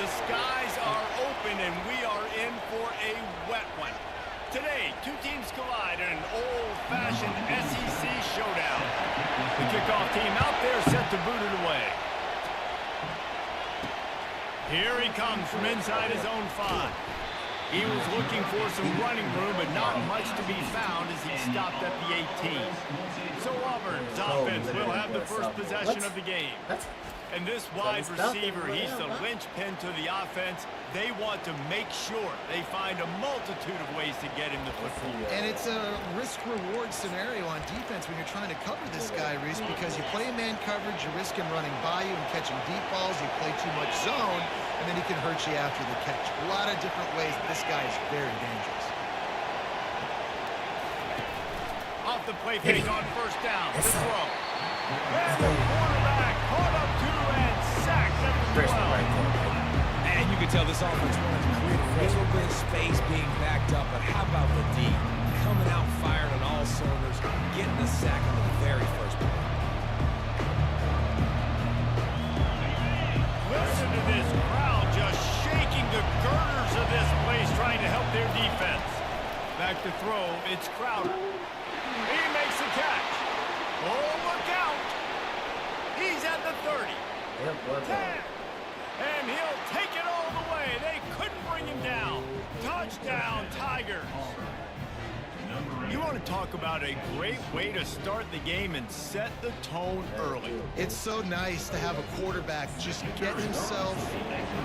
skies are open, and we are in for a wet one. Today, two teams collide in an old-fashioned SEC showdown. The kickoff team out there set to boot it away. Here he comes from inside his own 5. He was looking for some running room, but not much to be found as he stopped at the 18. So Auburn's offense will have the first possession of the game. And this wide receiver, he's the linchpin to the offense. They want to make sure they find a multitude of ways to get him the football. And it's a risk-reward scenario on defense when you're trying to cover this guy, Reese, because you play man coverage, you risk him running by you and catching deep balls. You play too much zone, and then he can hurt you after the catch. A lot of different ways. This guy is very dangerous. Off the play fake on first down. The throw. And the quarterback caught up to and sacked at the 12. And you can tell this offense wanted to create a little bit of space being backed up, but how about the D? Coming out firing on all cylinders, getting the sack on the very first play. Listen to this crowd just shaking the girders of this place, trying to help their defense. Back to throw, it's Crowder. He makes the catch. Oh, look out. He's at the 30. 10. And he'll take it all the way. They couldn't bring him down. Touchdown, Tigers. You want to talk about a great way to start the game and set the tone early. It's so nice to have a quarterback just get himself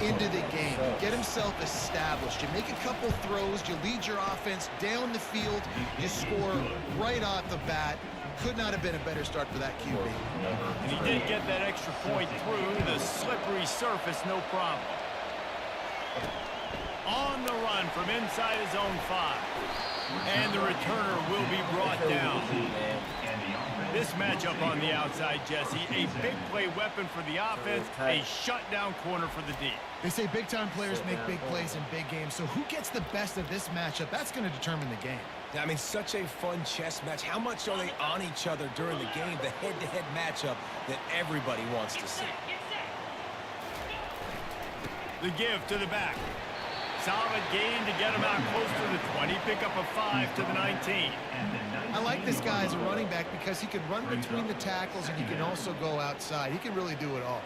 into the game, get himself established. You make a couple throws, you lead your offense down the field, you score right off the bat. Could not have been a better start for that QB. And he did get that extra point through the slippery surface, no problem. On the run from inside his own 5. And the returner will be brought down. This matchup on the outside, Jesse, a big play weapon for the offense, a shutdown corner for the D. They say big-time players make big plays in big games, so who gets the best of this matchup? That's going to determine the game. I mean, such a fun chess match. How much are they on each other during the game? The head-to-head matchup that everybody wants to see. The give to the back. Solid gain to get him out close to the 20. Pick up a 5 to the 19. I like this guy as a running back because he can run between the tackles and he can also go outside. He can really do it all.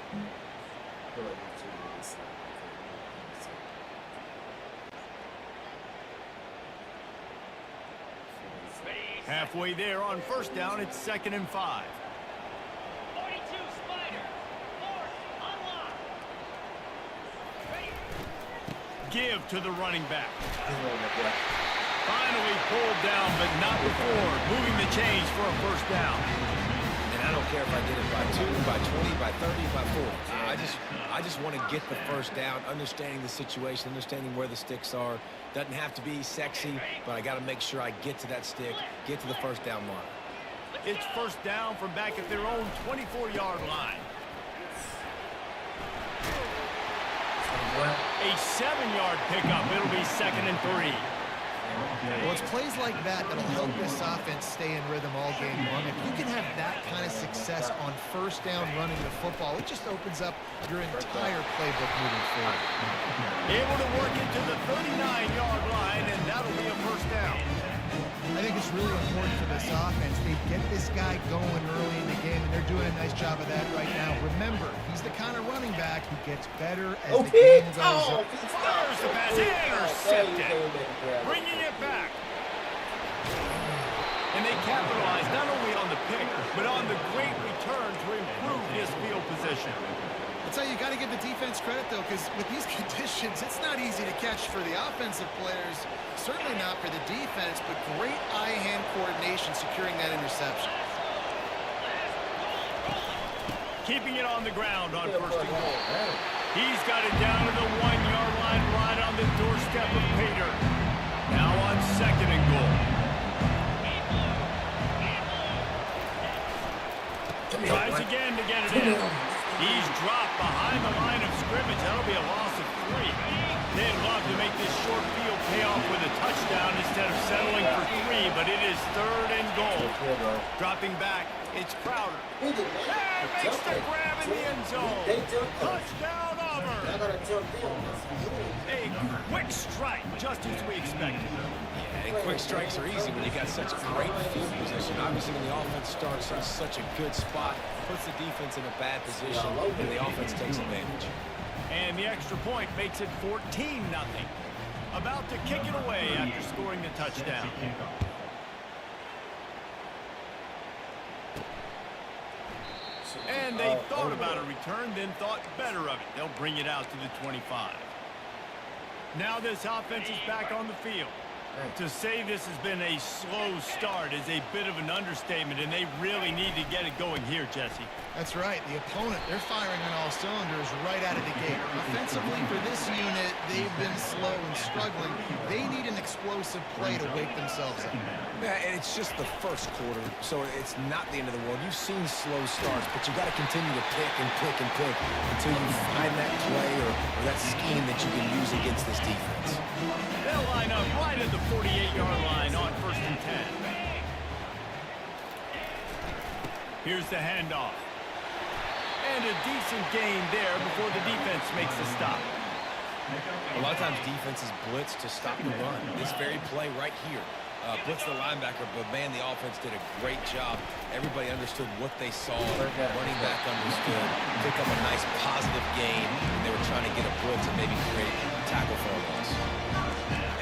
Halfway there on first down, it's 2nd and 5. 42 Spider. Fourth, unlock. Give to the running back. Finally pulled down, but not before moving the chains for a first down. And I don't care if I did it by 2, by 20, by 30, by 40. I just want to get the first down, understanding the situation, understanding where the sticks are. Doesn't have to be sexy, but I got to make sure I get to that stick, get to the first down line. It's first down from back at their own 24-yard line. A 7-yard pickup. It'll be 2nd and 3. Well, it's plays like that that'll help this offense stay in rhythm all game long. If you can have that kind of success on first down running the football, it just opens up your entire playbook moving forward. Able to work it to the 39-yard line, and that'll be a first down. I think it's really important for this offense. They get this guy going early in the game, and they're doing a nice job of that right now. Remember, he's the kind of running back who gets better as the game goes on. Fires the pass, intercepted, bringing it back. And they capitalize not only on the pick, but on the great return to improve his field position. I'll tell you, you got to give the defense credit, though, because with these conditions, it's not easy to catch for the offensive players, certainly not for the defense, but great eye-hand coordination securing that interception. Keeping it on the ground on first and goal. He's got it down to the 1-yard line right on the doorstep of Pater. Now on 2nd and goal. Tries again to get it in. He's dropped behind the line of scrimmage. That'll be a loss of 3. They'd love to make this short field pay off with a touchdown instead of settling for 3, but it is 3rd and goal. Dropping back, it's Crowder. And makes the grab in the end zone. Touchdown, Auburn. A quick strike, just as we expected. And quick strikes are easy when you got such great field position. Obviously, when the offense starts in such a good spot, puts the defense in a bad position, and the offense takes advantage. And the extra point makes it 14-0. About to kick it away after scoring the touchdown. And they thought about a return, then thought better of it. They'll bring it out to the 25. Now this offense is back on the field. To say this has been a slow start is a bit of an understatement, and they really need to get it going here, Jesse. That's right. The opponent, they're firing on all cylinders right out of the gate. Offensively, for this unit, they've been slow and struggling. They need an explosive play to wake themselves up. Yeah, and it's just the first quarter, so it's not the end of the world. You've seen slow starts, but you got to continue to pick and pick and pick until you find that play or that scheme that you can use against this defense. They'll line up right at the 48-yard line on 1st and 10. Here's the handoff. And a decent gain there before the defense makes the stop. A lot of times defenses blitz to stop the run. This very play right here. Blitz the linebacker, but man, the offense did a great job. Everybody understood what they saw. Running back understood. Pick up a nice positive gain, and they were trying to get a blitz and maybe create tackle for a loss.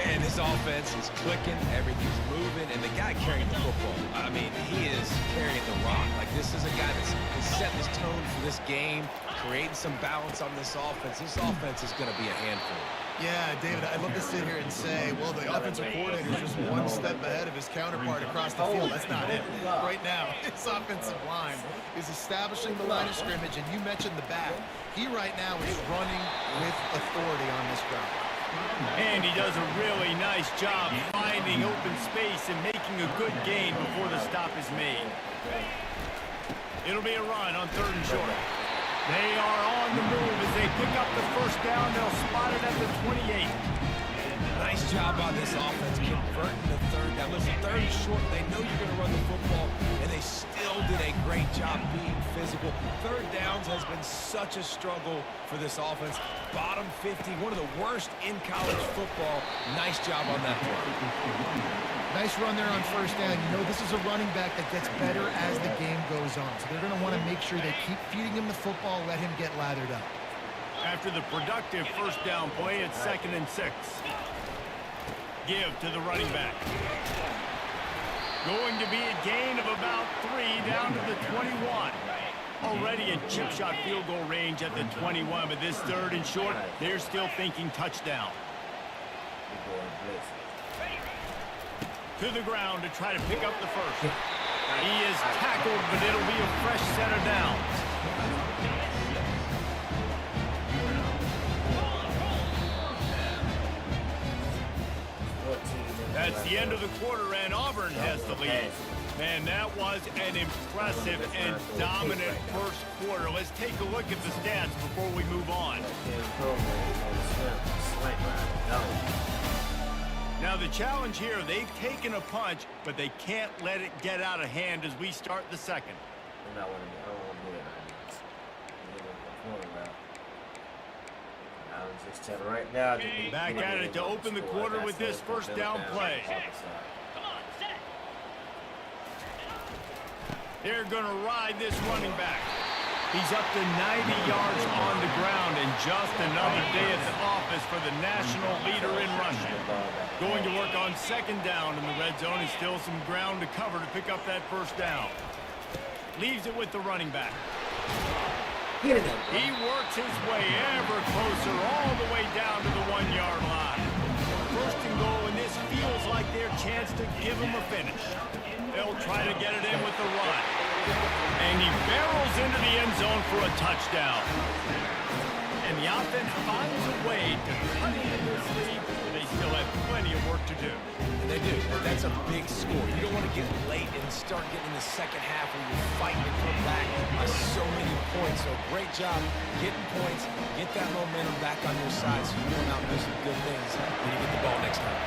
And this offense is clicking, everything's moving, and the guy carrying the football, I mean, he is carrying the rock. Like, this is a guy that's setting this tone for this game, creating some balance on this offense. This offense is going to be a handful. Yeah, David, I'd love to sit here and say, well, the offensive coordinator is just one step ahead of his counterpart across the field. That's not it. Right now, his offensive line is establishing the line of scrimmage, and you mentioned the back. He right now is running with authority on this ground. And he does a really nice job finding open space and making a good gain before the stop is made. It'll be a run on 3rd and short. They are on the move as they pick up the 1st down. They'll spot it at the 28. Nice job on this offense converting the 3rd down. Listen, 3rd and short, they know you're going to run the football, and they still did a great job being physical. 3rd downs has been such a struggle for this offense. Bottom 50, one of the worst in college football. Nice job on that play. Nice run there on 1st down. You know, this is a running back that gets better as the game goes on. So they're going to want to make sure they keep feeding him the football, let him get lathered up. After the productive 1st down play, it's 2nd and 6. Give to the running back. Going to be a gain of about 3 down to the 21. Already in chip shot field goal range at the 21, but this 3rd and short, they're still thinking touchdown. To the ground to try to pick up the 1st. He is tackled, but it'll be a fresh set of downs. That's the end of the quarter, and Auburn has the lead. Man, that was an impressive and dominant 1st quarter. Let's take a look at the stats before we move on. Now the challenge here, they've taken a punch, but they can't let it get out of hand as we start the 2nd. Right now, back at it to open the quarter with this 1st down play. They're going to ride this running back. He's up to 90 yards on the ground, and just another day at the office for the national leader in rushing. Going to work on 2nd down in the red zone, and still some ground to cover to pick up that 1st down. Leaves it with the running back. He works his way ever closer all the way down to the 1-yard line. 1st and goal, and this feels like their chance to give him a finish. They'll try to get it in with the run. And he barrels into the end zone for a touchdown. And the offense finds a way to cut into this lead. They still have plenty of work to do. And they do. That's a big score. You don't want to get late and start getting in the 2nd half where you're fighting to come back by so many points. points. So great job getting points, get that momentum back on your side so you come out and do some good things when you get the ball next time.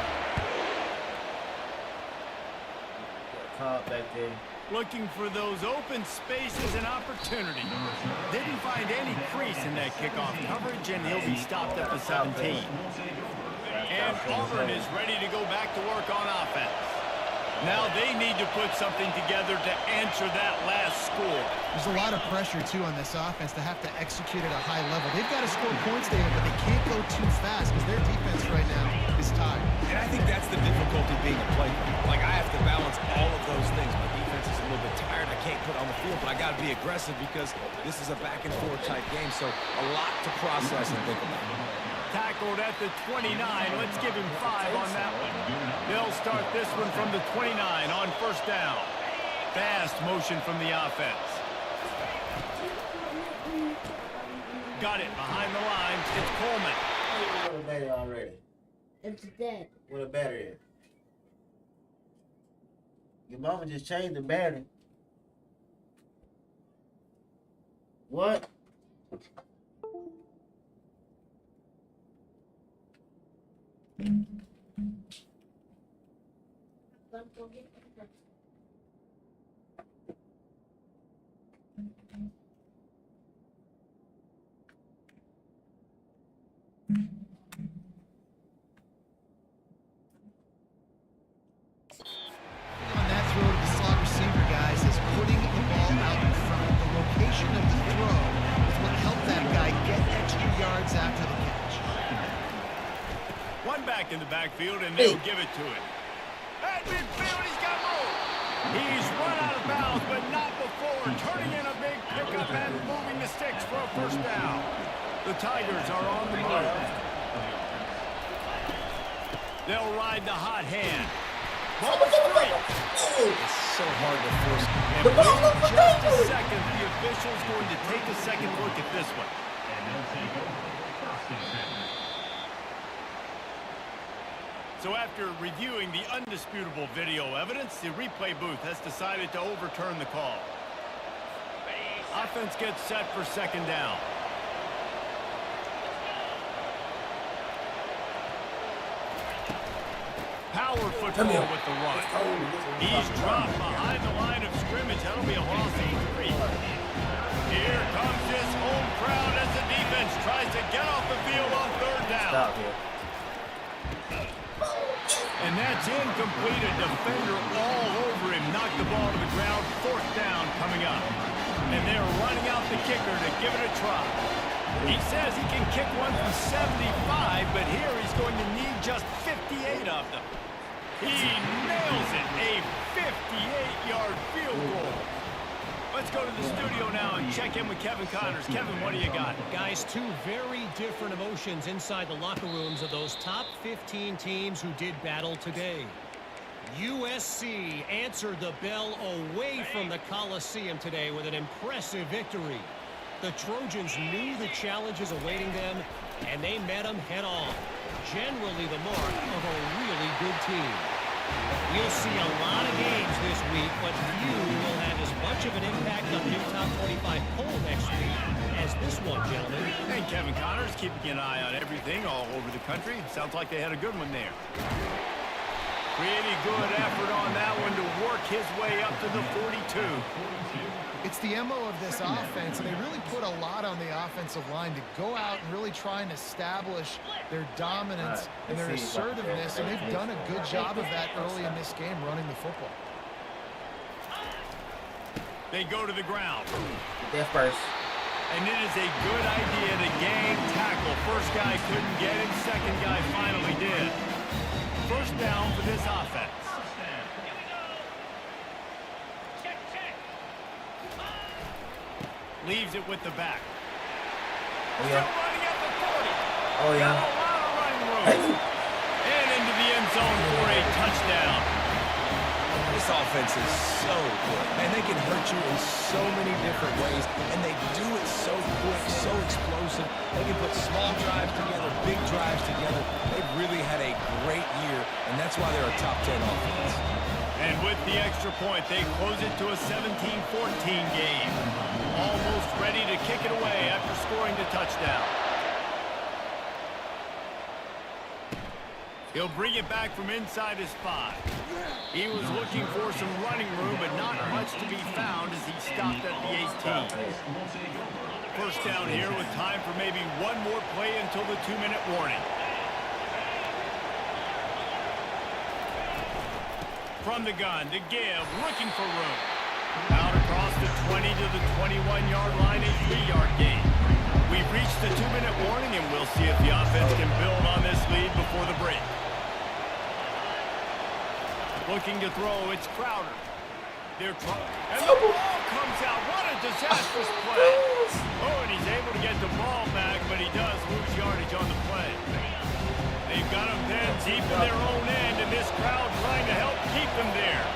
Caught back there. Looking for those open spaces and opportunity. Didn't find any crease in that kickoff coverage, and he'll be stopped at the 17. And Auburn is ready to go back to work on offense. Now they need to put something together to answer that last score. There's a lot of pressure, too, on this offense to have to execute at a high level. They've got to score points there, but they can't go too fast because their defense right now is tired. And I think that's the difficulty being a playmaker. Like, I have to balance all of those things. My defense is a little bit tired. I can't put on the field, but I got to be aggressive because this is a back-and-forth type game, so a lot to process and think about. Tackled at the 29. Let's give him 5 on that one. They'll start this one from the 29 on first down. Fast motion from the offense. Got it behind the lines. It's Coleman. What a battery already. It's dead. What a battery is. Your mama just changed the battery. What? Don't forget that. On that throw to the slot receiver, guys, is putting the ball out in front. The location of the throw is what helped that guy get extra yards after the catch. One back in the backfield, and they'll give it to him. At midfield, he's got room. He's run out of bounds, but not before turning in a big pickup and moving the sticks for a first down. The Tigers are on the move. They'll ride the hot hand. Ball straight. It's so hard to force. And wait just a second. The official's going to take a second look at this one. So after reviewing the undisputable video evidence, the replay booth has decided to overturn the call. Offense gets set for second down. Power football with the run. He's dropped behind the line of scrimmage. That'll be a loss of 3. Here comes this home crowd as the defense tries to get off the field on third down. Stop here. And that's incomplete. A defender all over him. Knocked the ball to the ground. Fourth down coming up. And they're running out the kicker to give it a try. He says he can kick one from 75, but here he's going to need just 58 of them. He nails it. A 58-yard field goal. Let's go to the studio now and check in with Kevin Connors. Kevin, what do you got? Guys, 2 very different emotions inside the locker rooms of those top 15 teams who did battle today. USC answered the bell away from the Coliseum today with an impressive victory. The Trojans knew the challenges awaiting them, and they met them head-on. Generally the mark of a really good team. You'll see a lot of games this week, but few will have as much of an impact on the new top 25 poll next week as this one, gentlemen. And Kevin Connors keeping an eye on everything all over the country. Sounds like they had a good one there. Pretty good effort on that one to work his way up to the 42. It's the MO of this offense, and they really put a lot on the offensive line to go out and really try and establish their dominance and their assertiveness, and they've done a good job of that early in this game running the football. They go to the ground. Get first. And it is a good idea to gang tackle. First guy couldn't get him, second guy finally did. First down for this offense. Leaves it with the back. Oh, Still yeah. running at the 40. Oh, Got yeah. a lot of running room. And into the end zone for a touchdown. This offense is so good, and they can hurt you in so many different ways, and they do it so quick, so explosive. They can put small drives together, big drives together. They've really had a great year, and that's why they're a top 10 offense. And with the extra point, they close it to a 17-14 game. Almost ready ready to kick it away after scoring the touchdown. He'll bring it back from inside his 5. He was looking for some running room, but not much to be found as he stopped at the 18. First down here with time for maybe one more play until the 2-minute warning. From the gun to give, looking for room. Out across the 20 to the 21-yard line, a 3-yard gain. We've reached the 2-minute warning, and we'll see if the offense can build on this lead before the break. Looking to throw, it's Crowder. And the ball comes out. What a disastrous play. Oh, and he's able to get the ball back, but he does lose yardage on the play. They've got him then deep in their own end, and this crowd trying to help keep them there.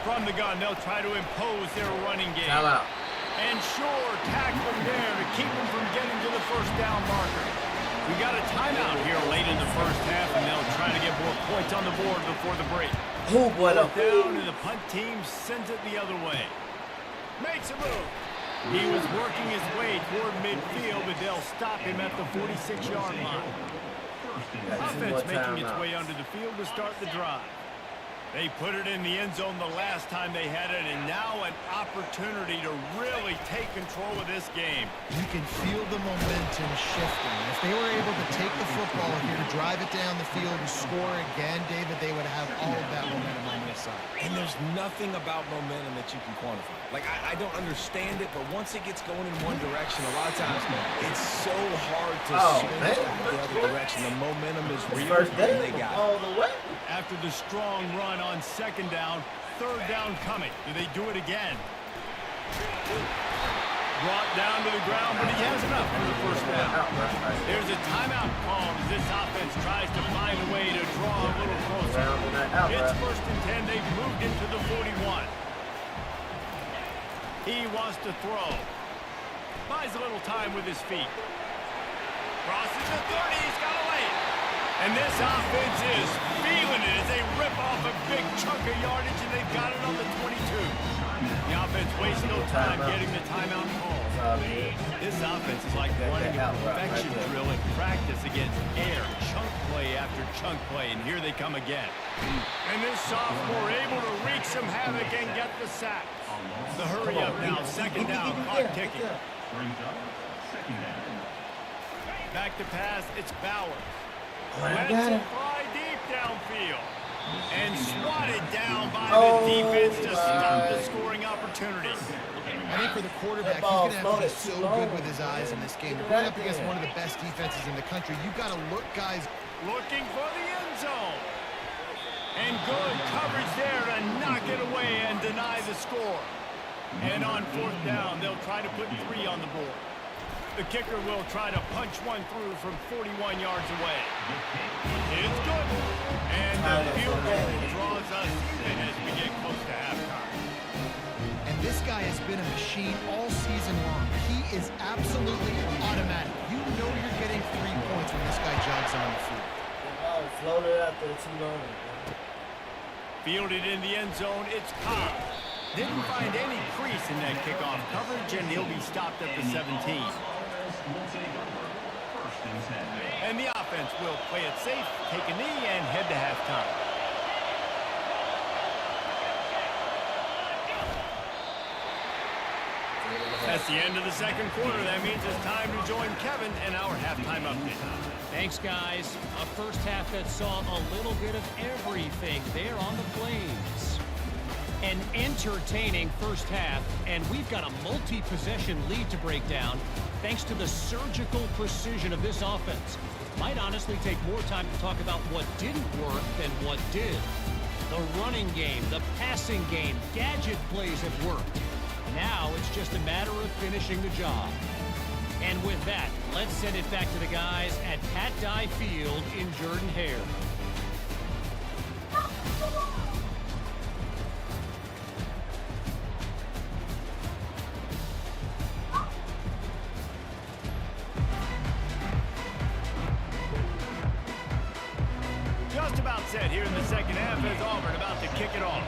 From the gun, they'll try to impose their running game. And sure, tackle him there to keep him from getting to the first down marker. We got a timeout here late in the first half, and they'll try to get more points on the board before the break. Oh, boy. Down, and the punt team sends it the other way. Makes a move. He was working his way toward midfield, but they'll stop him at the 46-yard line. Offense making its way onto the field to start the drive. They put it in the end zone the last time they had it, and now an opportunity to really take control of this game. You can feel the momentum shifting. If they were able to take the football here, drive it down the field, and score again, David, they would have all of that momentum on their side. And there's nothing about momentum that you can quantify. Like, I don't understand it, but once it gets going in one direction, a lot of times it's so hard to switch the other direction. The momentum is real, and they got it. All the way. After the strong run on second down, third down coming. Do they do it again? Brought down to the ground, but he has enough for the first down. There's a timeout called as this offense tries to find a way to draw a little closer. It's 1st and 10. They've moved into the 41. He wants to throw. Buys a little time with his feet. Crosses the 30. He's got to lay it. And this offense is feeling it as they rip off a big chunk of yardage, and they've got it on the 22. The offense wastes no time getting the timeout call. This offense is like running a perfection drill in practice against air, chunk play after chunk play, and here they come again. And this sophomore able to wreak some havoc and get the sack. The hurry up now, second down, clock ticking. Back to pass, it's Bauer. Let's fly deep downfield. And swatted down by the defense to stop the scoring opportunity. I think for the quarterback, he's going to have to be so good with his eyes in this game. You're going up against one of the best defenses in the country. You've got to look, guys. Looking for the end zone. And good coverage there to knock it away and deny the score. And on 4th down, they'll try to put 3 on the board. The kicker will try to punch one through from 41 yards away. It's good. And the field goal draws us even as we get close to halftime. And this guy has been a machine all season long. He is absolutely automatic. You know you're getting 3 points when this guy jogs on the field. Floated out there too long. Fielded in the end zone, it's Cobb. Didn't find any crease in that kickoff coverage, and he'll be stopped at the 17. And the offense will play it safe, take a knee, and head to halftime. That's the end of the second quarter. That means it's time to join Kevin in our halftime update. Thanks, guys. A first half that saw a little bit of everything there on the Flames. An entertaining first half, and we've got a multi-possession lead to break down thanks to the surgical precision of this offense. Might honestly take more time to talk about what didn't work than what did. The running game, the passing game, gadget plays have worked. Now it's just a matter of finishing the job. And with that, let's send it back to the guys at Pat Dye Field in Jordan-Hare. Just about set here in the second half as Auburn about to kick it off.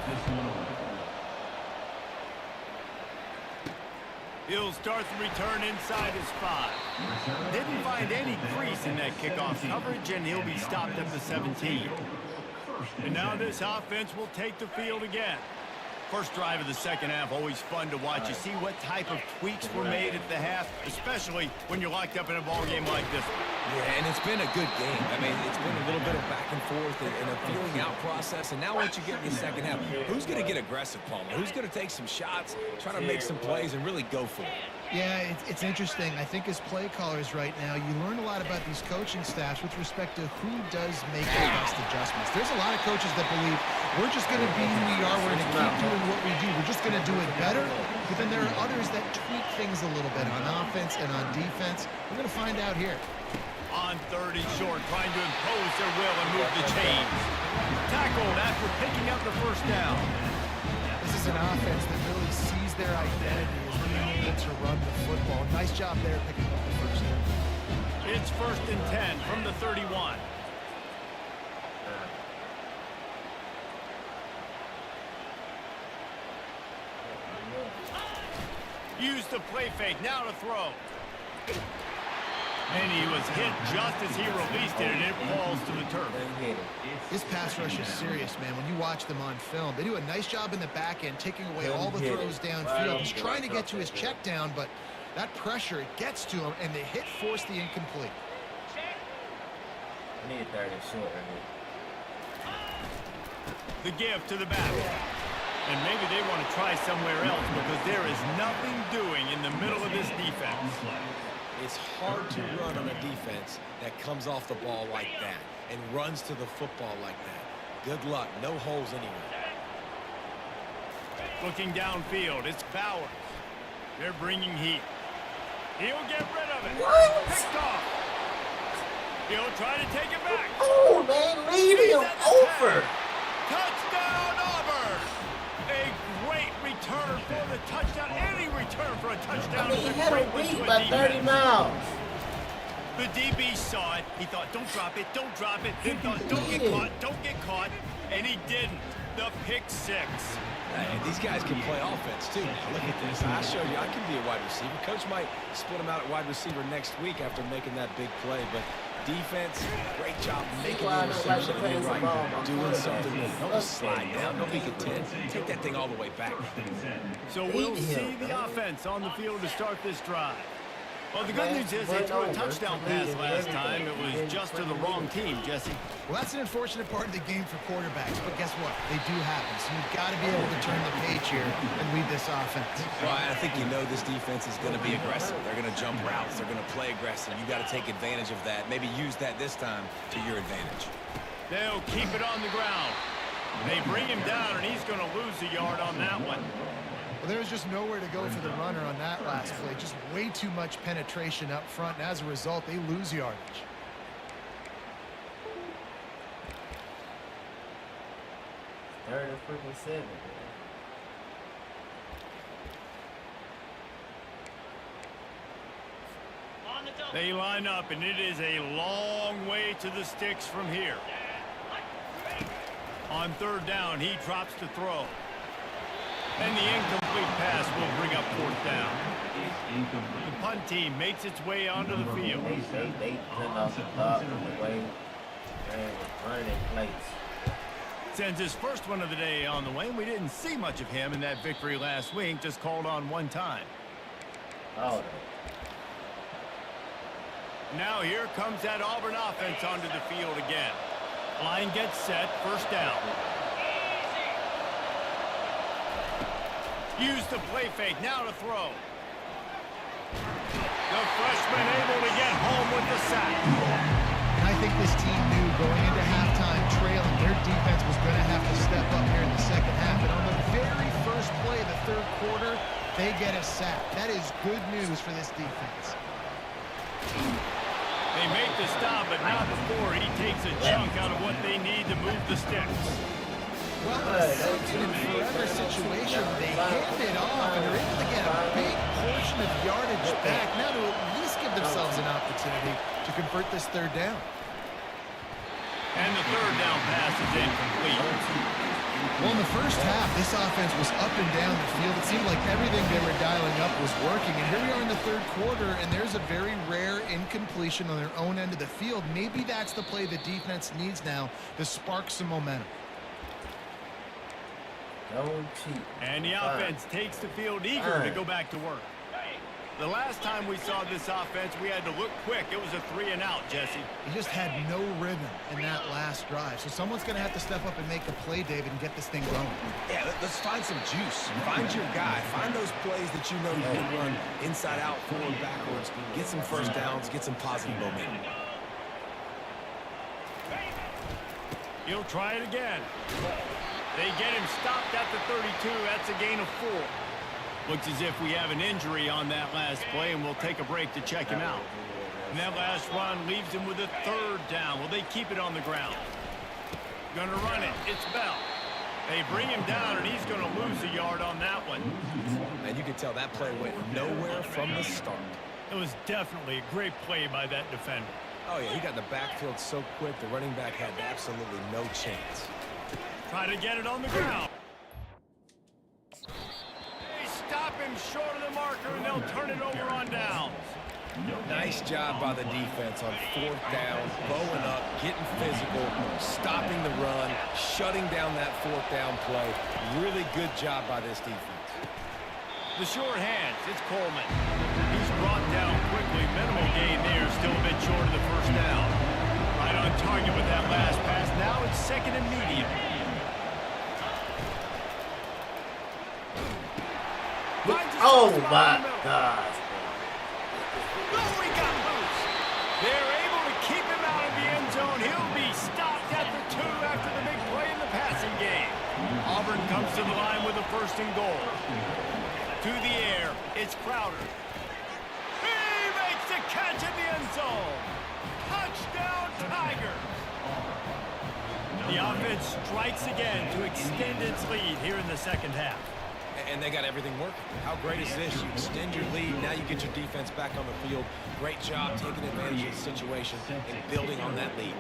He'll start the return inside his 5. Didn't find any crease in that kickoff coverage, and he'll be stopped at the 17. And now this offense will take the field again. First drive of the second half, always fun to watch. You see what type of tweaks were made at the half, especially when you're locked up in a ball game like this. Yeah, and it's been a good game. I mean, it's been a little bit of back and forth and a feeling out process. And now once you get in the second half, who's going to get aggressive, Palmer? Who's going to take some shots, try to make some plays, and really go for it? Yeah, it's interesting. I think as play callers right now, you learn a lot about these coaching staffs with respect to who does make the best adjustments. There's a lot of coaches that believe we're just going to be who we are. We're going to keep doing what we do. We're just going to do it better. But then there are others that tweak things a little bit on offense and on defense. We're going to find out here. On 3rd and short, trying to impose their will and move the chains. Tackled after picking up the first down. This is an offense that really sees their identity as being able to run the football. Nice job there picking up the first down. It's 1st and 10 from the 31. Use the play fake, now to throw. And he was hit just as he released it, and it falls to the turf. This pass rush is serious, man. When you watch them on film, they do a nice job in the back end, taking away all the throws downfield. He's trying to get to his check down, but that pressure, it gets to him, and the hit forced the incomplete. I need 30 short right here. The give to the back. And maybe they want to try somewhere else because there is nothing doing in the middle of this defense. It's hard to run on a defense that comes off the ball like that and runs to the football like that. Good luck. No holes anywhere. Looking downfield, it's Bowers. They're bringing heat. He'll get rid of it. What? Picked off. He'll try to take it back. Oh, man, lead him over. Touchdown, Auburn. A great return for the touchdown. Any return for a touchdown. I mean, he is a had great a one to lead a by 30 defense. miles. The DB saw it. He thought, don't drop it, don't drop it. Then thought, don't get caught, don't get caught. And he didn't. The pick 6. These guys can play offense, too. Look at this. I showed you I can be a wide receiver. Coach might split him out at wide receiver next week after making that big play. But defense, great job making the interception. And you're right, doing something with it. Don't just slide down. Don't be content. Take that thing all the way back. So we'll see the offense on the field to start this drive. Well, the good news is they threw a touchdown pass last time. It was just to the wrong team, Jesse. Well, that's an unfortunate part of the game for quarterbacks, but guess what? They do happen, so you've got to be able to turn the page here and lead this offense. Well, I think you know this defense is going to be aggressive. They're going to jump routes. They're going to play aggressive. You've got to take advantage of that. Maybe use that this time to your advantage. They'll keep it on the ground. They bring him down, and he's going to lose a yard on that one. Well, there was just nowhere to go for the runner on that last play. Just way too much penetration up front, and as a result, they lose yardage. Third and freaking 7. On the double. They line up, and it is a long way to the sticks from here. On 3rd down, he drops to throw. And the incomplete pass will bring up 4th down. The punt team makes its way onto the field. They turned off the top and the way and running in place. Sends his first one of the day on the way. We didn't see much of him in that victory last week, just called on one time. Oh, Now here comes that Auburn offense onto the field again. Line gets set, 1st down. Use the play fake, now to throw. The freshman able to get home with the sack. And I think this team knew going into halftime trailing, their defense was going to have to step up here in the second half. And on the very first play of the 3rd quarter, they get a sack. That is good news for this defense. They make the stop, but not before he takes a chunk out of what they need to move the sticks. Well, in a second and forever situation, they hand it off, and they're able to get a big portion of yardage back now to at least give themselves an opportunity to convert this 3rd down. And the third down pass is incomplete. Well, in the first half, this offense was up and down the field. It seemed like everything they were dialing up was working. And here we are in the third quarter, and there's a very rare incompletion on their own end of the field. Maybe that's the play the defense needs now to spark some momentum. Don't cheat. And the offense takes the field eager to go back to work. The last time we saw this offense, we had to look quick. It was a 3-and-out, Jesse. He just had no rhythm in that last drive. So someone's going to have to step up and make a play, David, and get this thing going. Yeah, let's find some juice. Find your guy. Find those plays that you know you can run inside out, forward, backwards. Get some first downs. Get some positive momentum. He'll try it again. They get him stopped at the 32. That's a gain of 4. Looks as if we have an injury on that last play, and we'll take a break to check him out. And that last run leaves him with a 3rd down. Will they keep it on the ground? Gonna run it. It's Bell. They bring him down, and he's gonna lose a yard on that one. And you can tell that play went nowhere from the start. It was definitely a great play by that defender. Oh, yeah, he got in the backfield so quick, the running back had absolutely no chance. Try to get it on the ground. They stop him short of the marker, and they'll turn it over on downs. Nice job by the defense on 4th down, bowing up, getting physical, stopping the run, shutting down that 4th down play. Really good job by this defense. The short hands, it's Coleman. He's brought down quickly. Minimal gain there, still a bit short of the 1st down. Right on target with that last pass. Now it's 2nd and medium. Oh my gosh. Oh, he got loose. They're able to keep him out of the end zone. He'll be stopped at the 2 after the big play in the passing game. Auburn comes to the line with a 1st and goal. To the air, it's Crowder. He makes the catch in the end zone. Touchdown, Tigers. The offense strikes again to extend its lead here in the 2nd half. And they got everything working. How great is this? You extend your lead. Now you get your defense back on the field. Great job taking advantage of the situation and building on that lead.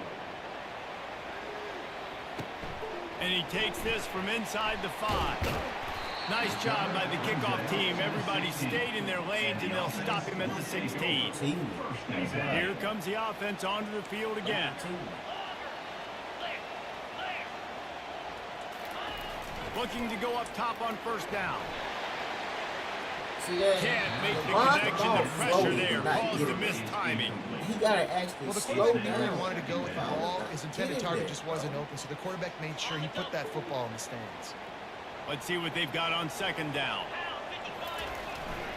And he takes this from inside the 5. Nice job by the kickoff team. Everybody stayed in their lanes, and they'll stop him at the 16. Here comes the offense onto the field again. Looking to go up top on 1st down. See that? Can't make the connection. The pressure there caused the missed timing. He gotta actually Well, the slow quarterback knew where down. he wanted to go with the ball. His intended target just wasn't open, so the quarterback made sure he put that football in the stands. Let's see what they've got on 2nd down.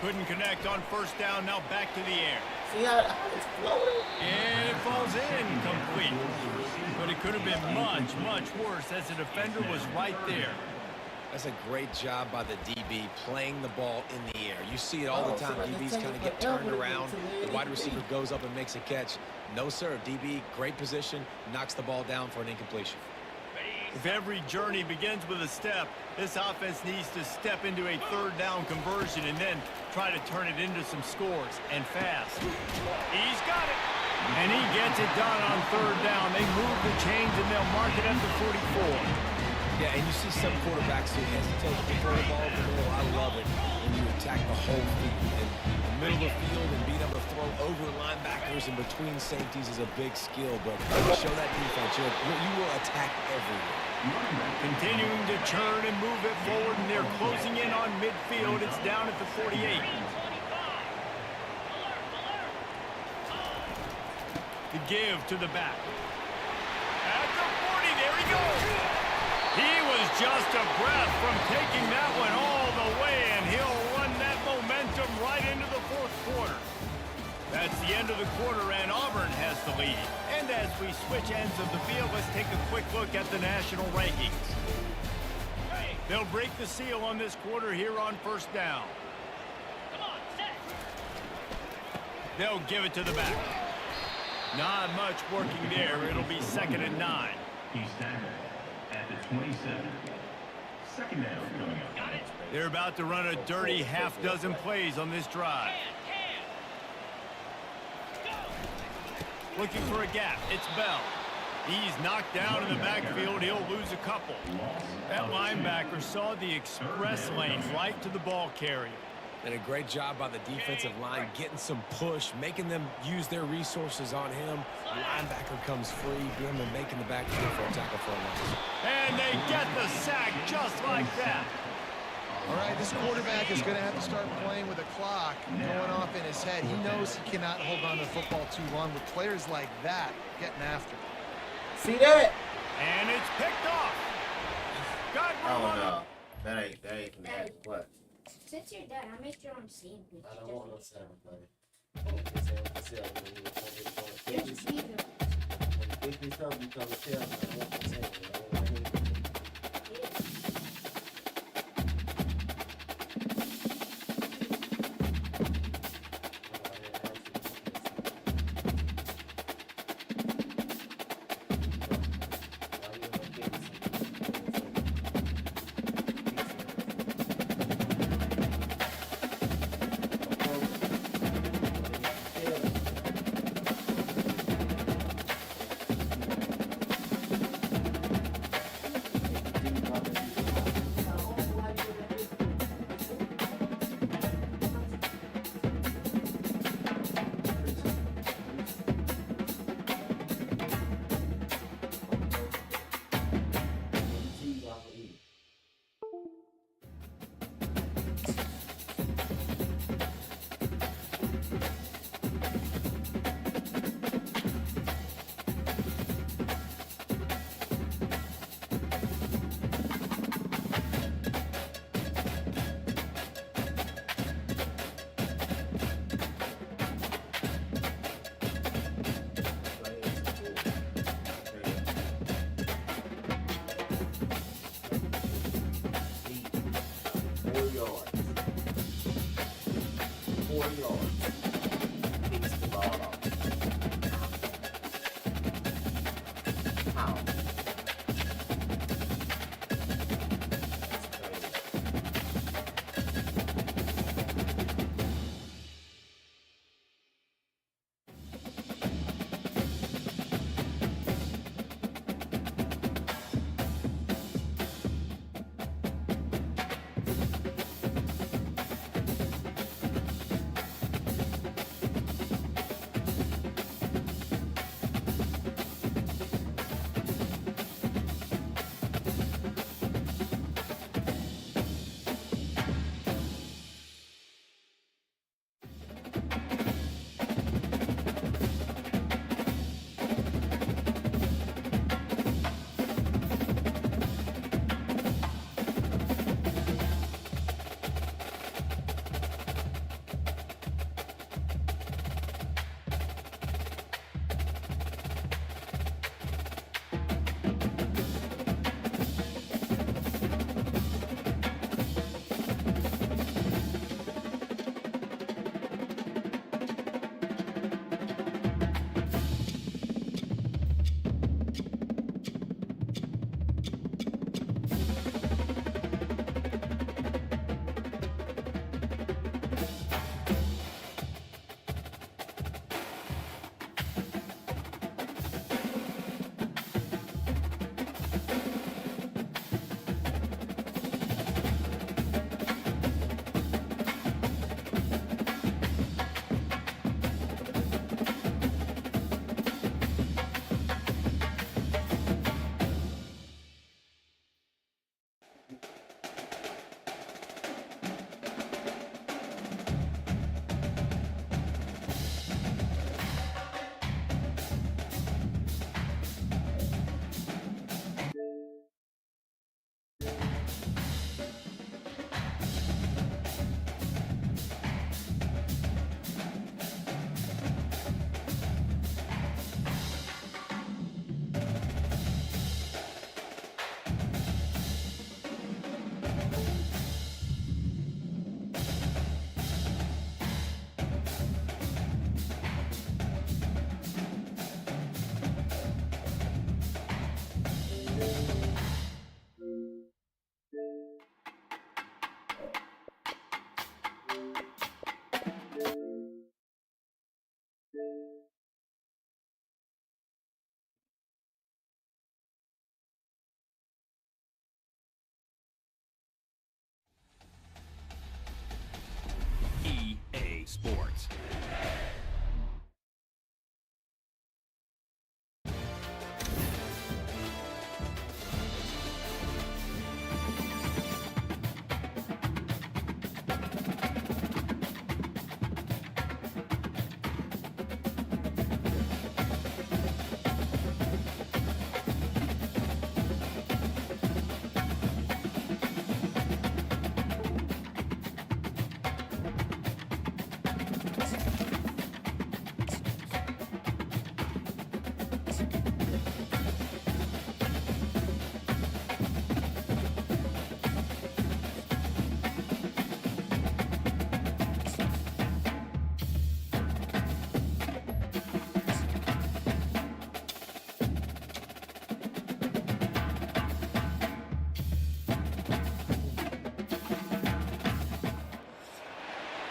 Couldn't connect on 1st down. Now back to the air. See how it's floating? And it falls in complete. But it could have been much, much worse as the defender was right there. That's a great job by the DB playing the ball in the air. You see it all the time. DBs kind of get turned around. The wide receiver goes up and makes a catch. No, sir. DB, great position, knocks the ball down for an incompletion. If every journey begins with a step, this offense needs to step into a 3rd down conversion and then try to turn it into some scores, and fast. He's got it. And he gets it done on 3rd down. They move the chains, and they'll mark it at the 44. Yeah, and you see some quarterbacks who hesitate to throw the ball over the middle. I love it when you attack the whole field. And the middle of the field and being able to throw over linebackers and between safeties is a big skill. But show that defense. You will attack everywhere. Continuing to churn and move it forward, and they're closing in on midfield. It's down at the 48. The give to the back. At the 40, there he goes. He was just a breath from taking that one all the way, and he'll run that momentum right into the 4th quarter. That's the end of the quarter, and Auburn has the lead. And as we switch ends of the field, let's take a quick look at the national rankings. They'll break the seal on this quarter here on 1st down. They'll give it to the back. Not much working there. It'll be 2nd and 9. He's staggered at the 27. 2nd down coming up. They're about to run a dirty half-dozen plays on this drive. Looking for a gap. It's Bell. He's knocked down in the backfield. He'll lose a couple. That linebacker saw the express lane right to the ball carrier. And a great job by the defensive line getting some push, making them use their resources on him. The linebacker comes free, him and making the backfield for a tackle for a loss. And they get the sack just like that. All right, this quarterback is going to have to start playing with a clock going off in his head. He knows he cannot hold on to the football too long with players like that getting after him. See that? And it's picked off. Got Oh one no. up. That ain't what? Since you're done, I'll make sure I'm seeing you. I don't want no sound, buddy. You're just leaving. If you come, you come to tell me. I want to say it. I don't want to hear it.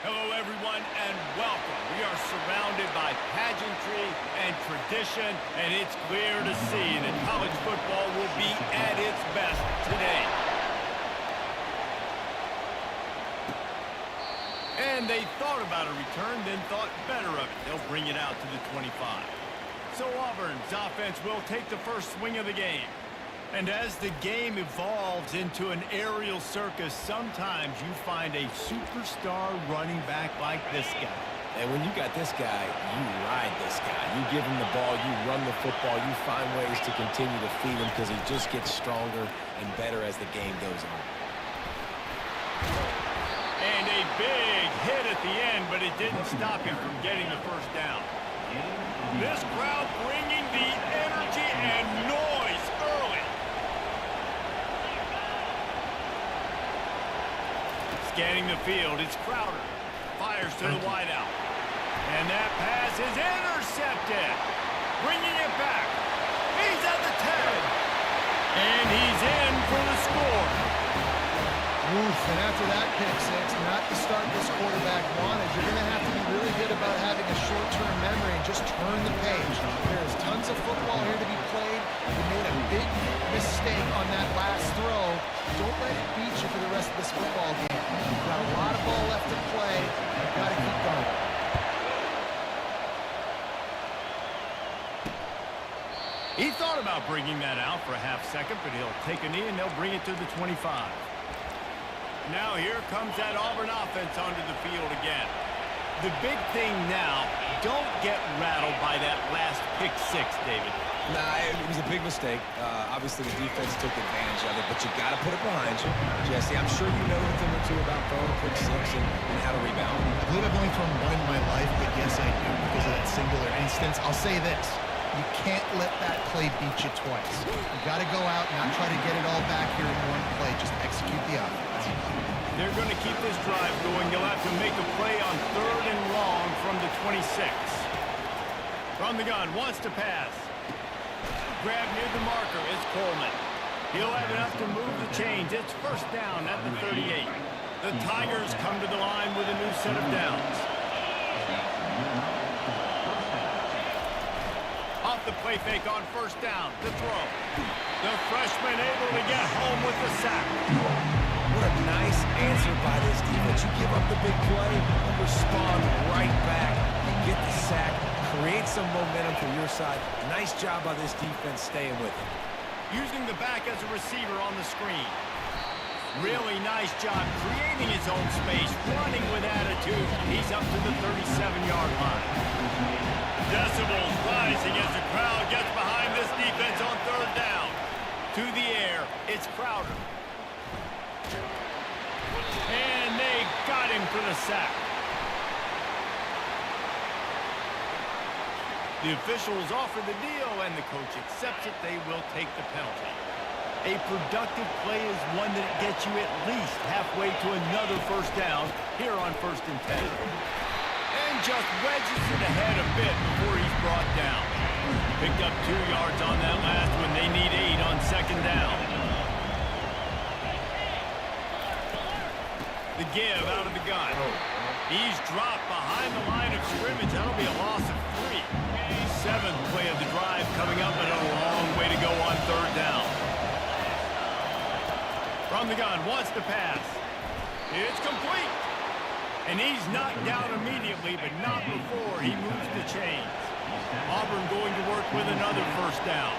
Hello, everyone, and welcome. We are surrounded by pageantry and tradition, and it's clear to see that college football will be at its best today. And they thought about a return, then thought better of it. They'll bring it out to the 25. So Auburn's offense will take the first swing of the game. And as the game evolves into an aerial circus, sometimes you find a superstar running back like this guy. And when you got this guy, you ride this guy. You give him the ball, you run the football, you find ways to continue to feed him because he just gets stronger and better as the game goes on. And a big hit at the end, but it didn't stop him from getting the first down. This crowd bringing the energy and noise early. Scanning the field, it's Crowder. Fires to the wideout. And that pass is intercepted. Bringing it back. He's at the 10. And he's in for the score. Oof, and after that pick six, not the start this quarterback wanted. You're going to have to be really good about having a short-term memory and just turn the page. There's tons of football here to be played. You made a big mistake on that last throw. Don't let it beat you for the rest of this football game. You've got a lot of ball left to play. You've got to keep going. He thought about bringing that out for a half second, but he'll take a knee and they'll bring it to the 25. Now here comes that Auburn offense onto the field again. The big thing now, don't get rattled by that last pick six, David. Nah, it was a big mistake. Obviously, the defense took advantage of it, but you got to put it behind you. Jesse, I'm sure you know a thing or two about throwing a pick six and how to rebound. I believe I've only thrown one in my life, but yes, I do because of that singular instance. I'll say this. You can't let that play beat you twice. You got to go out and not try to get it all back here in one play. Just execute the offense. They're going to keep this drive going. They'll have to make a play on 3rd and long from the 26. From the gun, wants to pass. Grab near the marker is Coleman. He'll have enough to move the chains. It's first down at the 38. The Tigers come to the line with a new set of downs. Off the play fake on first down. The throw. The freshman able to get home with the sack. What a nice answer by this defense. You give up the big play, you respond right back, you get the sack, create some momentum for your side. Nice job by this defense staying with it. Using the back as a receiver on the screen. Really nice job creating his own space, running with attitude. He's up to the 37-yard line. Decibels rising as the crowd gets behind this defense on 3rd down. To the air, it's Crowder. And they got him for the sack. The officials offer the deal, and the coach accepts it. They will take the penalty. A productive play is one that gets you at least halfway to another first down here on 1st and 10. And just wedges it ahead a bit before he's brought down. Picked up 2 yards on that last one. They need 8 on 2nd down. The give out of the gun. He's dropped behind the line of scrimmage. That'll be a loss of 3. 7th play of the drive coming up, but a long way to go on 3rd down. From the gun, wants to pass. It's complete. And he's knocked down immediately, but not before he moves the chains. Auburn going to work with another first down.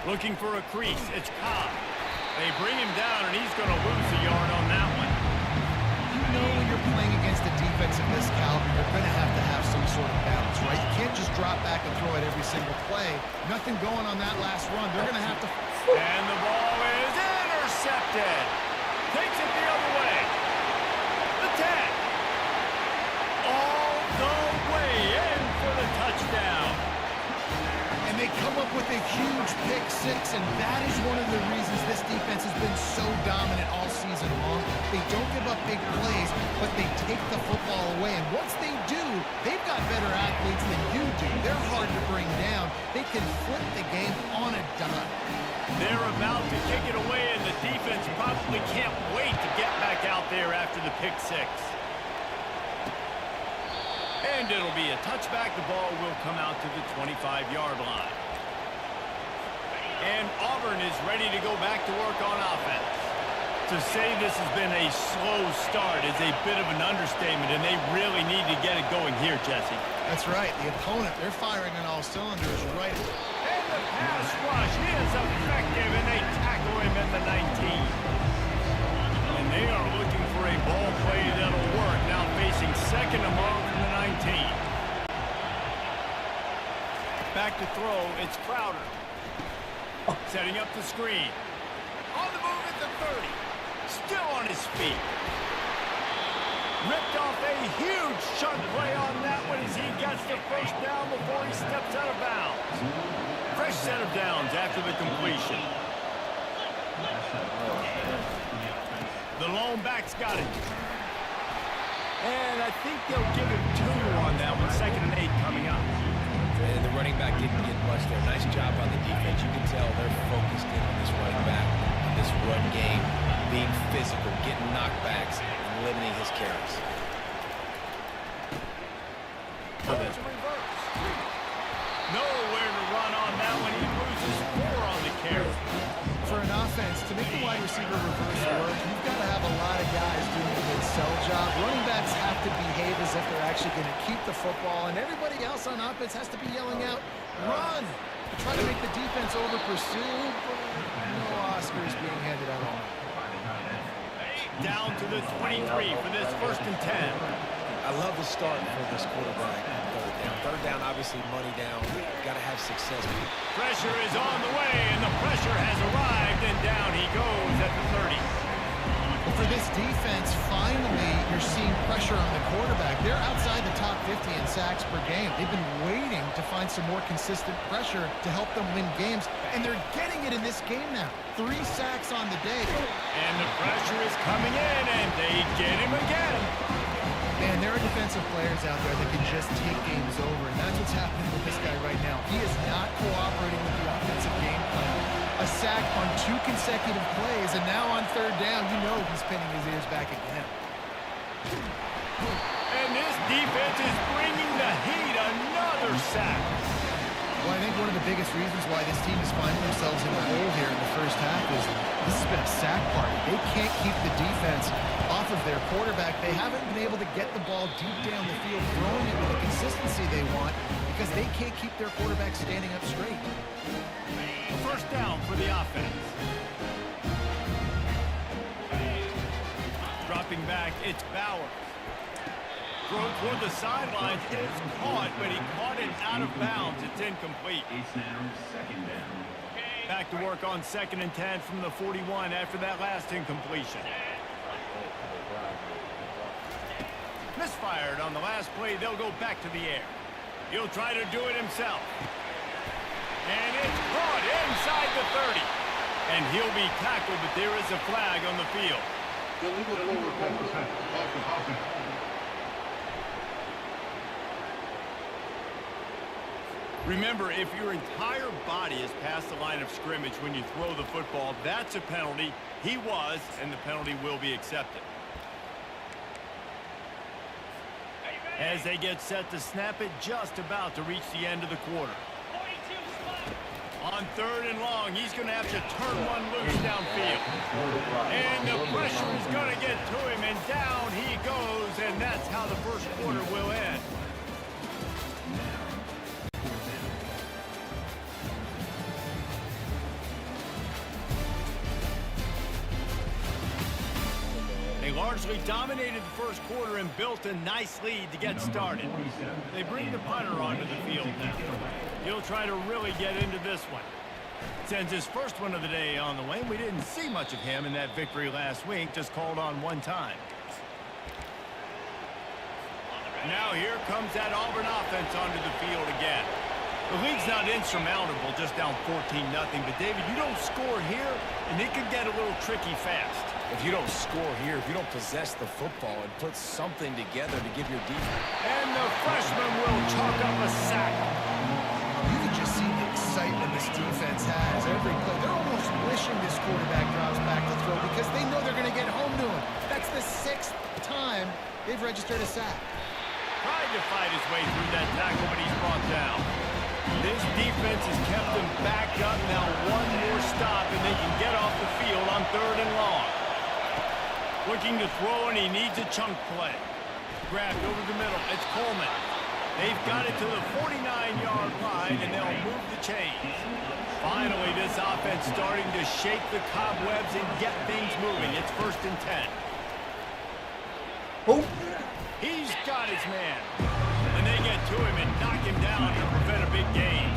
Looking for a crease. It's Cobb. They bring him down, and he's going to lose a yard on that one. You know when you're playing against a defense of this caliber, you're going to have some sort of balance, right? You can't just drop back and throw it every single play. Nothing going on that last run. They're going to have to... And the ball is intercepted. Takes it the other way. The 10. All the way in for the touchdown. And they come up with a huge pick six, and that That is one of the reasons this defense has been so dominant all season long. They don't give up big plays, but they take the football away. And once they do, they've got better athletes than you do. They're hard to bring down. They can flip the game on a dime. They're about to kick it away, and the defense probably can't wait to get back out there after the pick six. And it'll be a touchback. The ball will come out to the 25-yard line. And Auburn is ready to go back to work on offense. To say this has been a slow start is a bit of an understatement, and they really need to get it going here, Jesse. That's right. The opponent, they're firing on all cylinders right. And the pass rush is effective, and they tackle him at the 19. And they are looking for a ball play that'll work. Now facing second and long from the 19. Back to throw, it's Crowder. Setting up the screen. On the move at the 30. Still on his feet. Ripped off a huge chunk play on that one as he gets the first down before he steps out of bounds. Fresh set of downs after the completion. The lone back's got it. And I think they'll give him 2 on that one. 2nd and 8 coming up. And the running back didn't get much there. Nice job on the defense. You can tell they're focused in on this running back, on this run game, being physical, getting knockbacks, and limiting his carries. It's a reverse. Nowhere to run on that one. He loses 4 on the carry. For an offense, to make the wide receiver reverse work, you've got to have a lot of guys doing a good sell job. Running backs have to behave as if they're actually going to keep the football, and everybody else on offense has to be yelling out, run! Try to make the defense over-pursue, but no Oscars being handed out on. Down to the 23 for this 1st and 10. I love the start for this quarterback on 3rd down. 3rd down, obviously money down. Got to have success. Pressure is on the way, and the pressure has arrived, and down he goes at the 30. Well, for this defense, finally, you're seeing pressure on the quarterback. They're outside the top 50 in sacks per game. They've been waiting to find some more consistent pressure to help them win games, and they're getting it in this game now. 3 sacks on the day. And the pressure is coming in, and they get him again. Man, there are defensive players out there that can just take games over, and that's what's happening with this guy right now. He is not cooperating with the offensive game plan. A sack on 2 consecutive plays, and now on 3rd down, you know he's pinning his ears back again. And this defense is bringing the heat. Another sack. Well, I think one of the biggest reasons why this team is finding themselves in the hole here in the first half is this has been a sack party. They can't keep the defense off of their quarterback. They haven't been able to get the ball deep down the field, throwing it with the consistency they want because they can't keep their quarterback standing up straight. First down for the offense. Dropping back, it's Bowers. Throw toward the sidelines is caught, but he caught it out of bounds. It's incomplete. It's now 2nd down. Back to work on 2nd and 10 from the 41 after that last incompletion. Misfired on the last play. They'll go back to the air. He'll try to do it himself. And it's caught inside the 30. And he'll be tackled, but there is a flag on the field. Remember, if your entire body is past the line of scrimmage when you throw the football, that's a penalty. He was, and the penalty will be accepted. As they get set to snap it, just about to reach the end of the quarter. On 3rd and long, he's going to have to turn one loose downfield. And the pressure is going to get to him, and down he goes, and that's how the first quarter will end. They largely dominated the first quarter and built a nice lead to get started. They bring the punter onto the field now. He'll try to really get into this one. Sends his first one of the day on the way. We didn't see much of him in that victory last week, just called on 1 time. Now here comes that Auburn offense onto the field again. The lead's not insurmountable, just down 14-0. But, David, you don't score here, and it could get a little tricky fast. If you don't score here, if you don't possess the football and put something together to give your defense. And the freshman will chalk up a sack. You can just see the excitement this defense has every play. They're almost wishing this quarterback drops back to throw because they know they're going to get home to him. That's the 6th time they've registered a sack. Tried to fight his way through that tackle, but he's brought down. This defense has kept him backed up. Now one more stop, and they can get off the field on 3rd and long. Looking to throw, and he needs a chunk play. Grabbed over the middle. It's Coleman. They've got it to the 49-yard line, and they'll move the chains. Finally, this offense starting to shake the cobwebs and get things moving. It's 1st and 10. Oh. He's got his man. And they get to him and knock him down to prevent a big gain.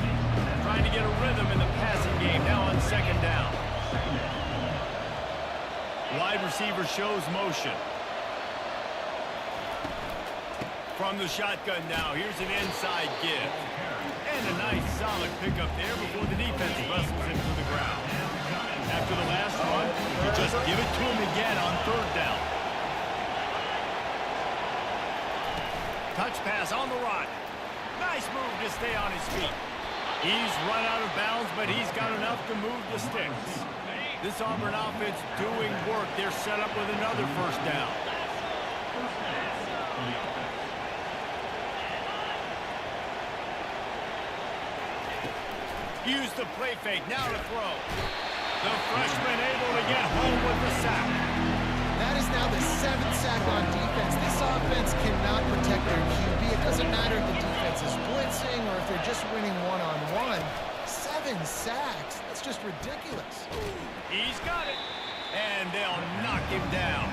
Trying to get a rhythm in the passing game now on 2nd down. Wide receiver shows motion. From the shotgun now, here's an inside give. And a nice solid pickup there before the defense wrestles him to the ground. After the last run, you just give it to him again on 3rd down. Touch pass on the run. Nice move to stay on his feet. He's run out of bounds, but he's got enough to move the sticks. This Auburn offense doing work. They're set up with another 1st down. Use the play fake. Now to throw. The freshman able to get home with the sack. That is now the 7th sack on defense. This offense cannot protect their QB. It doesn't matter if the defense is blitzing or if they're just winning one-on-one. 7 sacks. That's just ridiculous. He's got it. And they'll knock him down.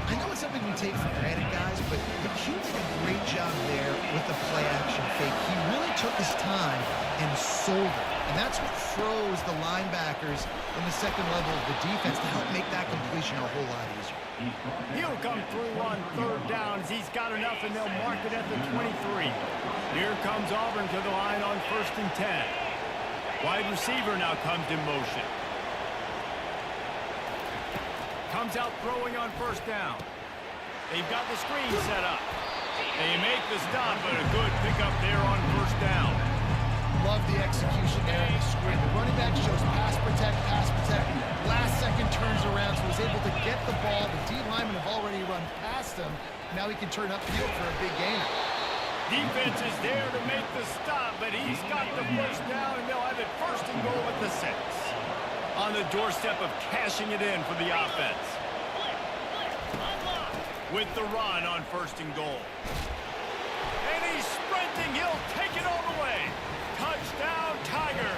I know it's something we take for granted, guys, but the Q did a great job there with the play-action fake. He really took his time and sold it. And that's what froze the linebackers in the 2nd level of the defense to help make that completion a whole lot easier. He'll come through on 3rd down as he's got enough, and they'll mark it at the 23. Here comes Auburn to the line on 1st and 10. Wide receiver now comes in motion. Comes out throwing on 1st down. They've got the screen set up. They make the stop, but a good pickup there on 1st down. Love the execution there on the screen. The running back shows pass protect. Last second turns around, so he's able to get the ball. The D linemen have already run past him. Now he can turn upfield for a big gain. Defense is there to make the stop, but he's got the 1st down, and they'll have it 1st and goal at the 6. On the doorstep of cashing it in for the offense. With the run on 1st and goal. And he's sprinting. He'll take it all the way. Touchdown, Tiger.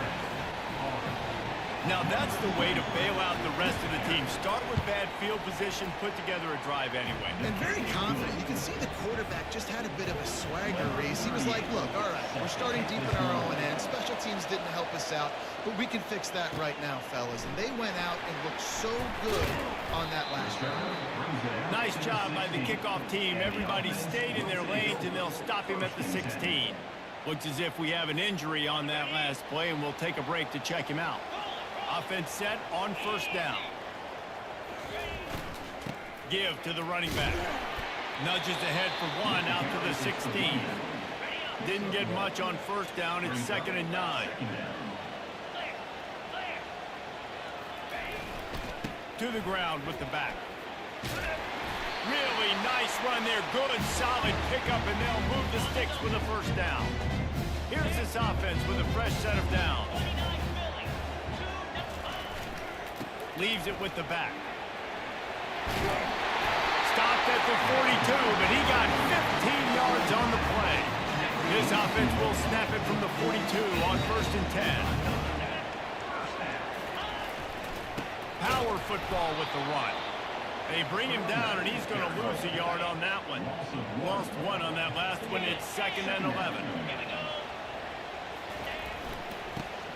Now that's the way to bail out the rest of the team. Start with bad field position, put together a drive anyway. And very confident. You can see the quarterback just had a bit of a swagger race. He was like, look, all right, we're starting deep in our own end. Special teams didn't help us out, but we can fix that right now, fellas. And they went out and looked so good on that last drive. Nice job by the kickoff team. Everybody stayed in their lanes, and they'll stop him at the 16. Looks as if we have an injury on that last play, and we'll take a break to check him out. Offense set on 1st down. Give to the running back. Nudges ahead for 1 out to the 16. Didn't get much on 1st down. It's 2nd and 9. To the ground with the back. Really nice run there. Good, solid pickup, and they'll move the sticks with a 1st down. Here's this offense with a fresh set of downs. Leaves it with the back. Stopped at the 42, but he got 15 yards on the play. This offense will snap it from the 42 on 1st and 10. Power football with the run. They bring him down, and he's going to lose a yard on that one. Lost 1 on that last one. It's 2nd and 11.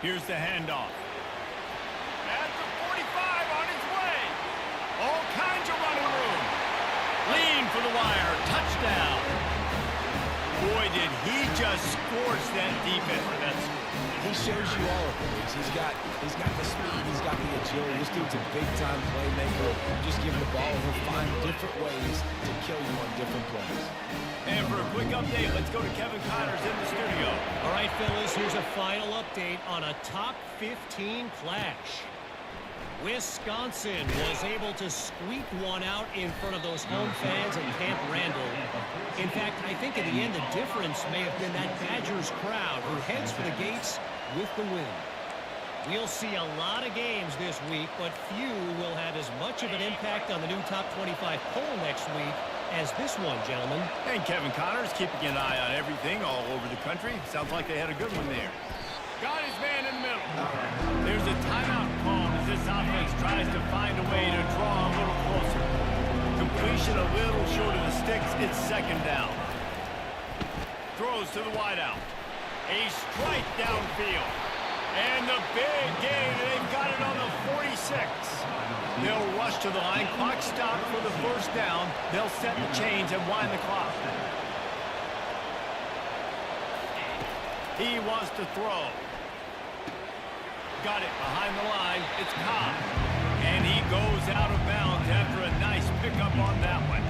Here's the handoff. At the 45 on his way. All kinds of running room. Lean for the wire. Touchdown. Boy, did he just scorch that defense for that score. He shows you all of it. He's got the speed, he's got the agility. This dude's a big-time playmaker. Just give him the ball, he'll find different ways to kill you on different plays. And for a quick update, let's go to Kevin Connors in the studio. All right, fellas, here's a final update on a top 15 clash. Wisconsin was able to squeak one out in front of those home fans at Camp Randall. In fact, I think in the end, the difference may have been that Badgers crowd who heads for the gates with the win. We'll see a lot of games this week, but few will have as much of an impact on the new top 25 poll next week as this one, gentlemen. And Kevin Connors keeping an eye on everything all over the country. Sounds like they had a good one there. Got his man in the middle. There's a timeout called as this offense tries to find a way to draw a little closer. Completion a little short of the sticks. It's second down. Throws to the wideout. A strike downfield. And the big gain. They've got it on the 46. They'll rush to the line. Clock stop for the first down. They'll set the chains and wind the clock. He wants to throw. Got it behind the line. It's Cobb. And he goes out of bounds after a nice pickup on that one.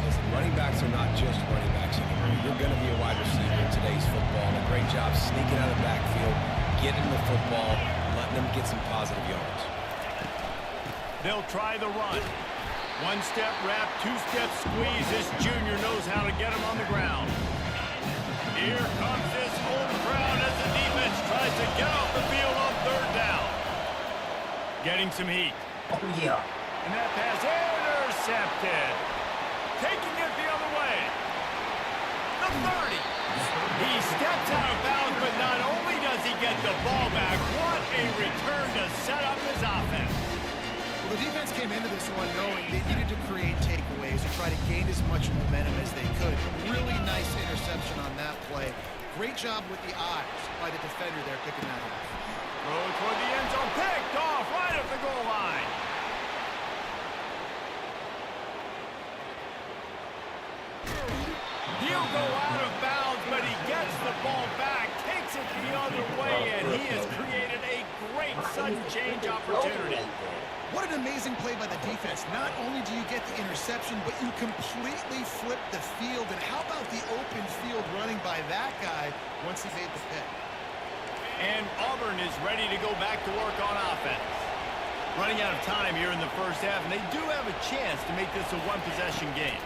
Listen, running backs are not just running backs anymore. You're going to be a wide receiver in today's football. A great job sneaking out of the backfield, getting the football, letting them get some positive yards. They'll try the run. One-step wrap, two-step squeeze. This junior knows how to get him on the ground. Here comes this home crowd as the defense tries to get off the field on third down. Getting some heat. Oh, yeah. And that pass intercepted. Taking it the other way. The 30. He steps out of bounds, but not only does he get the ball back, what a return to set up his offense. Well, the defense came into this one knowing they needed to create takeaways and try to gain as much momentum as they could. Really nice interception on that play. Great job with the eyes by the defender there picking that off. Throw toward the end zone, picked off right at the goal line. He'll go out of bounds, but he gets the ball back, takes it the other way, and he has created a great sudden change opportunity. What an amazing play by the defense. Not only do you get the interception, but you completely flip the field. And how about the open field running by that guy once he made the pick? And Auburn is ready to go back to work on offense. Running out of time here in the first half, and they do have a chance to make this a one-possession game.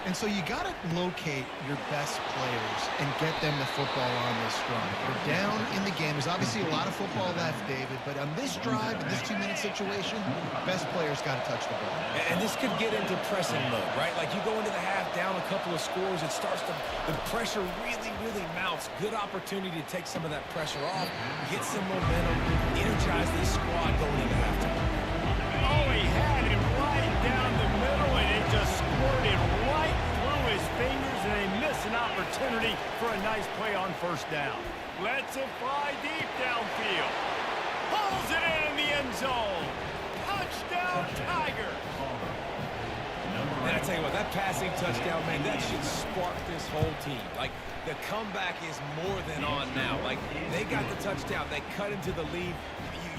And so you got to locate your best players and get them the football on this drive. We're down in the game. There's obviously a lot of football left, David, but on this drive, in this 2-minute situation, best players got to touch the ball. And this could get into pressing mode, right? Like you go into the half down a couple of scores, it starts to, the pressure really, really mounts. Good opportunity to take some of that pressure off, get some momentum, energize this squad going into halftime. Oh, he had him right down the middle, and it just squirted right through his fingers, and they miss an opportunity for a nice play on first down. Lets it fly deep downfield. Pulls it in the end zone. Touchdown, Tigers. And I tell you what, that passing touchdown, man, that should spark this whole team. Like, the comeback is more than on now. Like, they got the touchdown. They cut into the lead.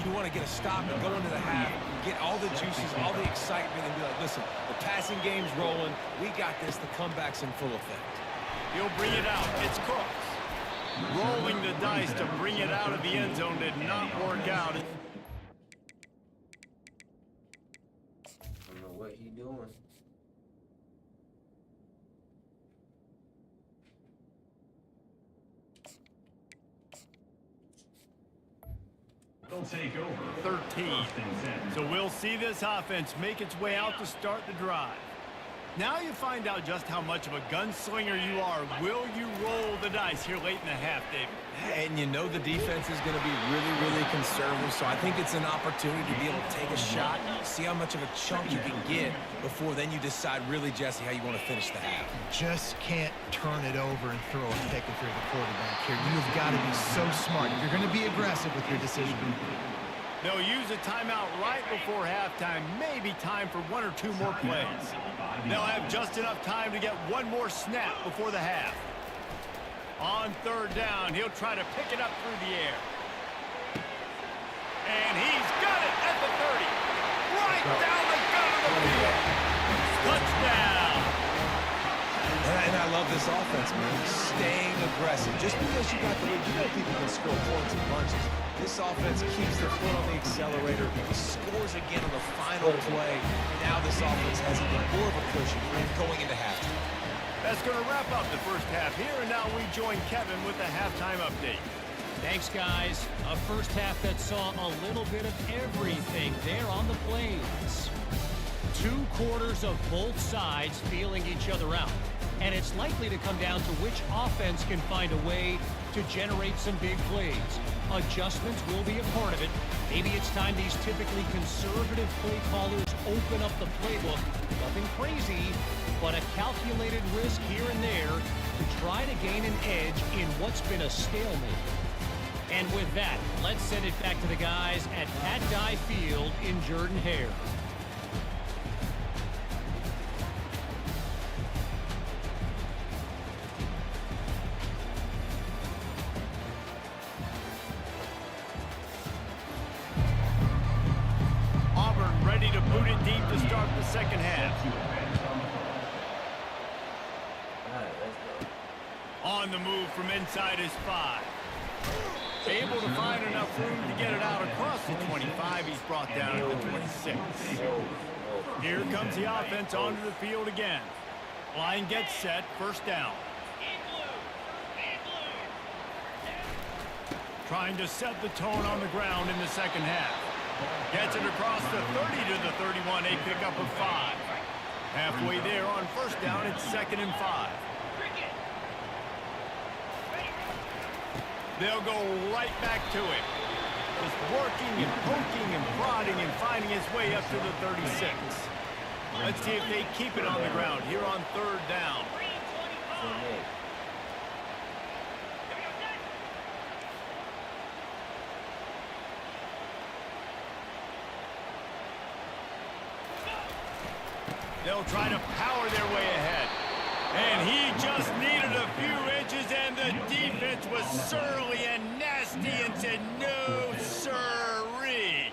You want to get a stop and go into the half, get all the juices, all the excitement, and be like, listen, the passing game's rolling. We got this. The comeback's in full effect. He'll bring it out. It's Cooks. Rolling the dice to bring it out of the end zone did not work out. I don't know what he doing. They'll take over. 13. So we'll see this offense make its way out to start the drive. Now you find out just how much of a gunslinger you are. Will you roll the dice here late in the half, David? And you know the defense is going to be really, really conservative, so I think it's an opportunity to be able to take a shot, see how much of a chunk you can get before then you decide really, Jesse, how you want to finish the half. Just can't turn it over and throw a pick if you're the quarterback here. You've got to be so smart. You're going to be aggressive with your decision. They'll use a timeout right before halftime, maybe time for one or two more plays. They'll have just enough time to get one more snap before the half. On third down, he'll try to pick it up through the air. And he's got it at the 30. Right down the gut of the field. Touchdown. And I love this offense, man. Staying aggressive. Just because you got the lead, you know people can score points in bunches. This offense keeps their foot on the accelerator, scores again on the final play. Now this offense has even more of a cushion going into halftime. That's going to wrap up the first half here, and now we join Kevin with the halftime update. Thanks, guys. A first half that saw a little bit of everything there on the plains. 2 quarters of both sides feeling each other out. And it's likely to come down to which offense can find a way to generate some big plays. Adjustments will be a part of it. Maybe it's time these typically conservative play callers open up the playbook. Nothing crazy, but a calculated risk here and there to try to gain an edge in what's been a stalemate. And with that, let's send it back to the guys at Pat Dye Field in Jordan-Hare. Ready to boot it deep to start the second half. All right, let's go. On the move from inside his 5. Able to find enough room to get it out across the 25. He's brought down at the 26. Here comes the offense onto the field again. Line gets set, first down. Trying to set the tone on the ground in the second half. Gets it across the 30 to the 31, a pickup of 5. Halfway there on first down, it's 2nd and 5. They'll go right back to it. Just working and poking and prodding and finding his way up to the 36. Let's see if they keep it on the ground here on third down. They'll try to power their way ahead. And he just needed a few inches, and the defense was surly and nasty and said, no, sirree.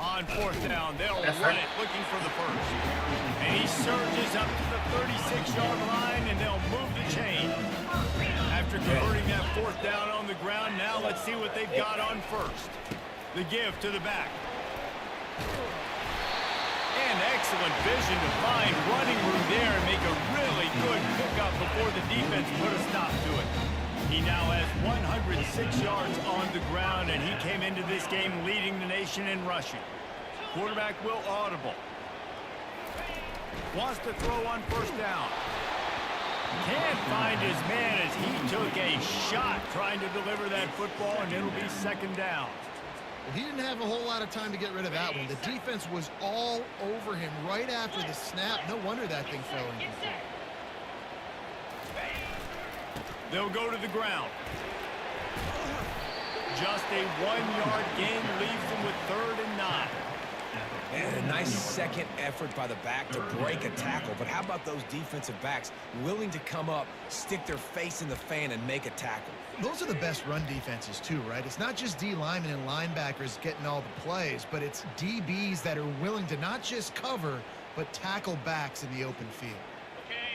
On fourth down, they'll run it, looking for the first. And he surges up to the 36-yard line, and they'll move the chain. After converting that fourth down on the ground, now let's see what they've got on first. The give to the back. And excellent vision to find running room there and make a really good pickup before the defense put a stop to it. He now has 106 yards on the ground, and he came into this game leading the nation in rushing. Quarterback will audible. Wants to throw on first down. Can't find his man as he took a shot trying to deliver that football, and it'll be second down. He didn't have a whole lot of time to get rid of that one. The defense was all over him right after the snap. No wonder that thing fell incomplete. They'll go to the ground. Just a 1-yard gain leaves them with 3rd and 9. And a nice second effort by the back to break a tackle. But how about those defensive backs willing to come up, stick their face in the fan, and make a tackle? Those are the best run defenses too, right? It's not just D linemen and linebackers getting all the plays, but it's DBs that are willing to not just cover, but tackle backs in the open field.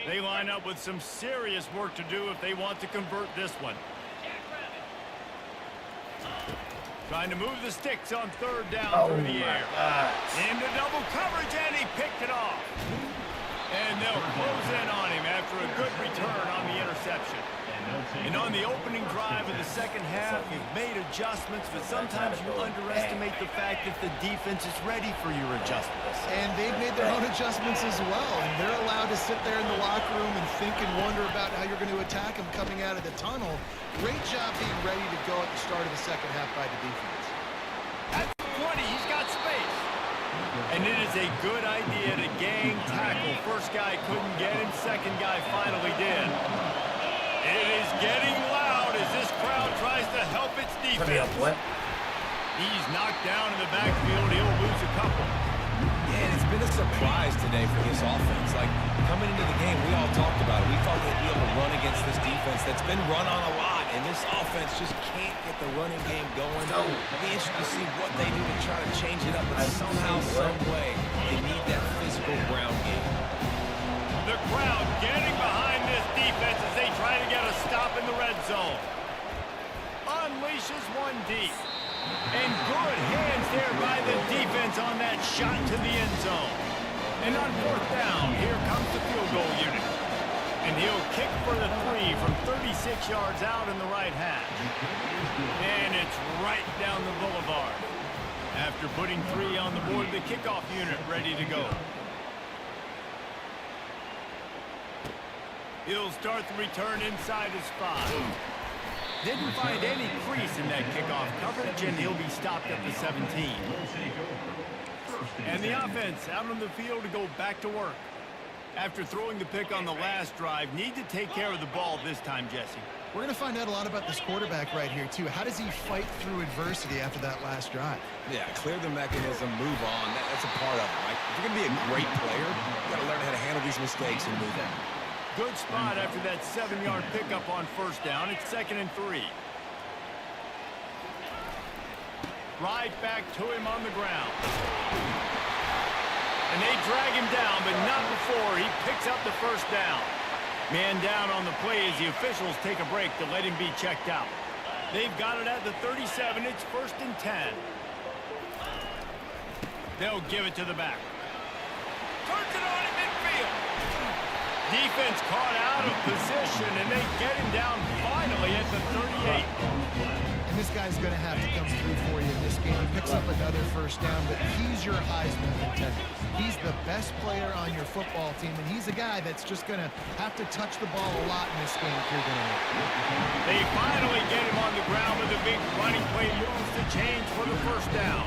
They line up with some serious work to do if they want to convert this one. Trying to move the sticks on third down through the air. Into double coverage, and he picked it off. And they'll close in on him after a good return on the interception. And on the opening drive of the second half, you've made adjustments, but sometimes you underestimate the fact that the defense is ready for your adjustments. And they've made their own adjustments as well, and they're allowed to sit there in the locker room and think and wonder about how you're going to attack them coming out of the tunnel. Great job being ready to go at the start of the second half by the defense. At 20, he's got space. And it is a good idea to gang tackle. First guy couldn't get him, second guy finally did. It is getting loud as this crowd tries to help its defense. He's knocked down in the backfield. He'll lose a couple. And it's been a surprise today for this offense. Like, coming into the game, we all talked about it. We thought they'd be able to run against this defense that's been run on a lot, and this offense just can't get the running game going. It'll be interesting to see what they do to try to change it up, but somehow, some way, they need that physical ground game. The crowd getting behind this defense as they try to get a stop in the red zone. Unleashes one deep. And good hands there by the defense on that shot to the end zone. And on fourth down, here comes the field goal unit. And he'll kick for the 3 from 36 yards out in the right hash. And it's right down the boulevard. After putting 3 on the board, the kickoff unit ready to go. He'll start the return inside his 5. Didn't find any crease in that kickoff coverage, and he'll be stopped at the 17. And the offense out on the field to go back to work. After throwing the pick on the last drive, need to take care of the ball this time, Jesse. We're going to find out a lot about this quarterback right here, too. How does he fight through adversity after that last drive? Yeah, clear the mechanism, move on. That's a part of it, right? If you're going to be a great player, you got to learn how to handle these mistakes and move on. Good spot after that 7-yard pickup on first down. It's 2nd and 3. Right back to him on the ground. And they drag him down, but not before he picks up the first down. Man down on the play as the officials take a break to let him be checked out. They've got it at the 37. It's 1st and 10. They'll give it to the back. Turns it on in midfield. Defense caught out of position, and they get him down finally at the 38. And this guy's going to have to come through for you in this game. He picks up another first down, but he's your Heisman contender. He's the best player on your football team, and he's a guy that's just going to have to touch the ball a lot in this game if you're going to win. They finally get him on the ground with a big running play moves to change for the first down.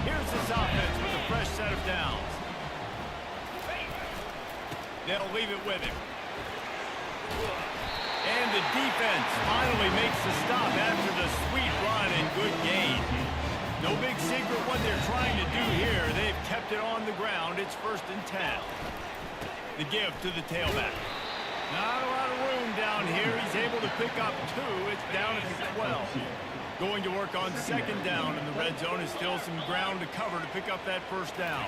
Here's this offense with a fresh set of downs. They'll leave it with him. And the defense finally makes the stop after the sweet run and good gain. No big secret what they're trying to do here. They've kept it on the ground. It's 1st and 10. The give to the tailback. Not a lot of room down here. He's able to pick up 2. It's down at the 12. Going to work on 2nd down in the red zone. Is still some ground to cover to pick up that first down.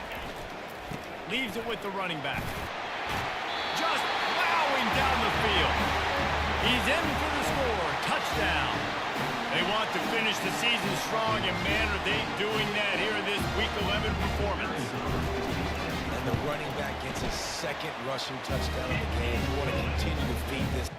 Leaves it with the running back. Just plowing down the field. He's in for the score. Touchdown. They want to finish the season strong, and man, are they doing that here in this Week 11 performance. And the running back gets his 2nd rushing touchdown of the game. You want to continue to feed this.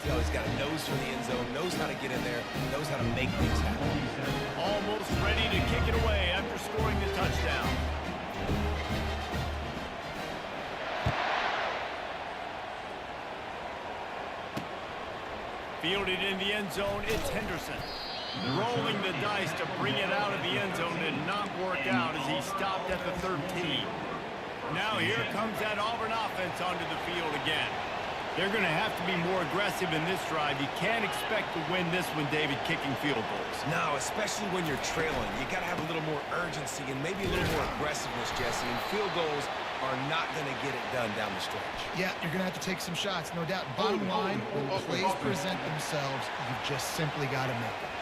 You know, he's got a nose for the end zone, knows how to get in there, knows how to make things happen. Almost ready to kick it away after scoring the touchdown. Fielded in the end zone, it's Henderson. Rolling the dice to bring it out of the end zone did not work out as he stopped at the 13. Now here comes that Auburn offense onto the field again. They're going to have to be more aggressive in this drive. You can't expect to win this one, David, kicking field goals. No, especially when you're trailing. You got to have a little more urgency and maybe a little more aggressiveness, Jesse. And field goals are not going to get it done down the stretch. Yeah, you're going to have to take some shots, no doubt. Bottom line, when plays present themselves, you've just simply got to make them.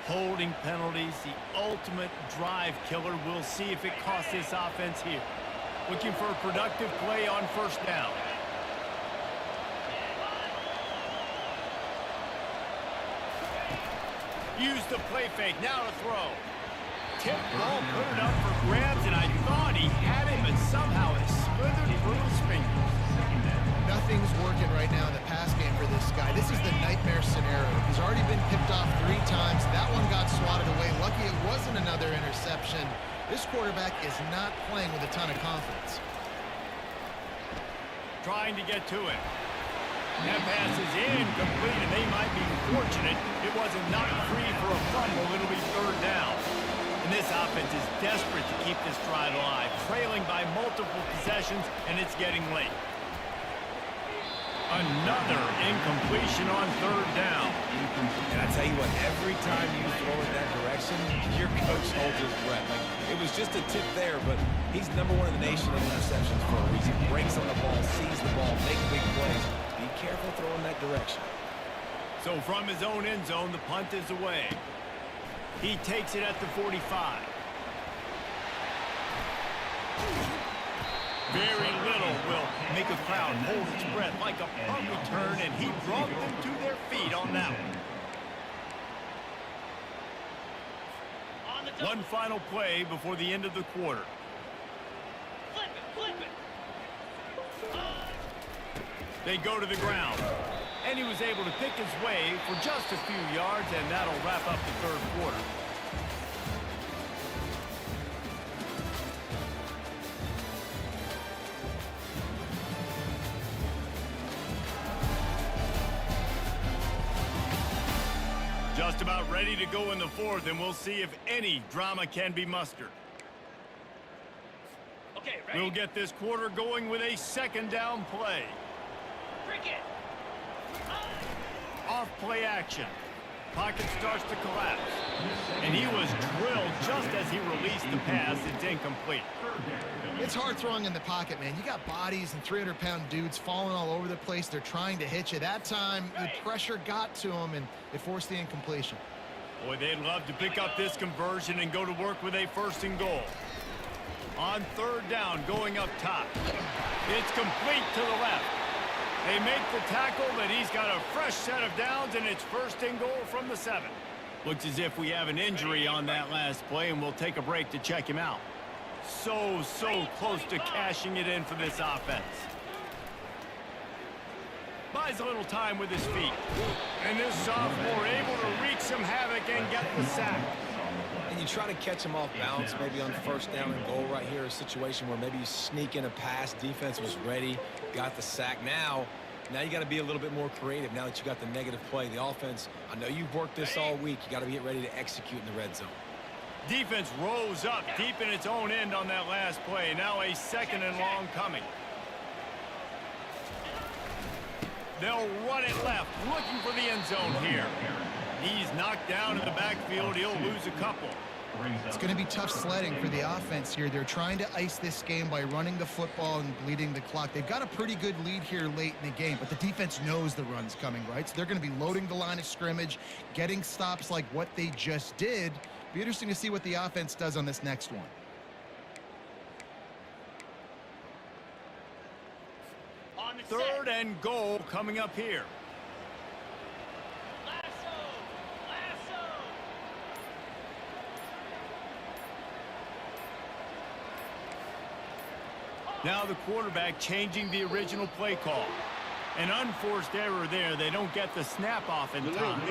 Holding penalties, the ultimate drive killer. We'll see if it costs this offense here. Looking for a productive play on first down. Use the play fake, now to throw. Tip ball, put it up for grabs, and I thought he had it, but somehow it slithered through his fingers. Nothing's working right now in the pass game for this guy. This is the nightmare scenario. He's already been picked off 3 times. That one got swatted away. Lucky it wasn't another interception. This quarterback is not playing with a ton of confidence. Trying to get to it. That pass is incomplete, and they might be fortunate it wasn't knocked free for a fumble. It'll be third down. And this offense is desperate to keep this drive alive, trailing by multiple possessions, and it's getting late. Another incompletion on third down. And I tell you what, every time you throw it that direction, your coach holds his breath. Like, it It was just a tip there, but he's number one in the nation in interceptions for a reason. Breaks on the ball, sees the ball, makes big plays. Be careful throwing that direction. So from his own end zone, the punt is away. He takes it at the 45. Very little will make a crowd hold its breath like a punt return, and he brought them to their feet on that one. One final play before the end of the quarter. Flip it. They go to the ground, and he was able to pick his way for just a few yards, and that'll wrap up the third quarter. Just about ready to go in the fourth, and we'll see if any drama can be mustered. Okay, ready? We'll get this quarter going with a second down play. Cricket. Off play action. Pocket starts to collapse. And he was drilled just as he released the pass. It's incomplete. It's hard throwing in the pocket, man. You got bodies and 300-pound dudes falling all over the place. They're trying to hit you. That time, the pressure got to him, and it forced the incompletion. Boy, they'd love to pick up this conversion and go to work with a first and goal. On third down, going up top. It's complete to the left. They make the tackle, but he's got a fresh set of downs, and it's first and goal from the 7. Looks as if we have an injury on that last play, and we'll take a break to check him out. So close to cashing it in for this offense. Buys a little time with his feet. And this sophomore able to wreak some havoc and get the sack. And you try to catch him off balance, maybe on first down and goal right here, a situation where maybe you sneak in a pass, defense was ready, got the sack. Now you got to be a little bit more creative now that you got the negative play. The offense, I know you've worked this all week. You got to get ready to execute in the red zone. Defense rose up deep in its own end on that last play. Now a second and long coming. They'll run it left, looking for the end zone here. He's knocked down in the backfield. He'll lose a couple. It's going to be tough sledding for the offense here. They're trying to ice this game by running the football and bleeding the clock. They've got a pretty good lead here late in the game, but the defense knows the run's coming, right? So they're going to be loading the line of scrimmage, getting stops like what they just did. Be interesting to see what the offense does on this next one. On the Third and goal coming up here. Lasso. Now the quarterback changing the original play call. An unforced error there. They don't get the snap off in time.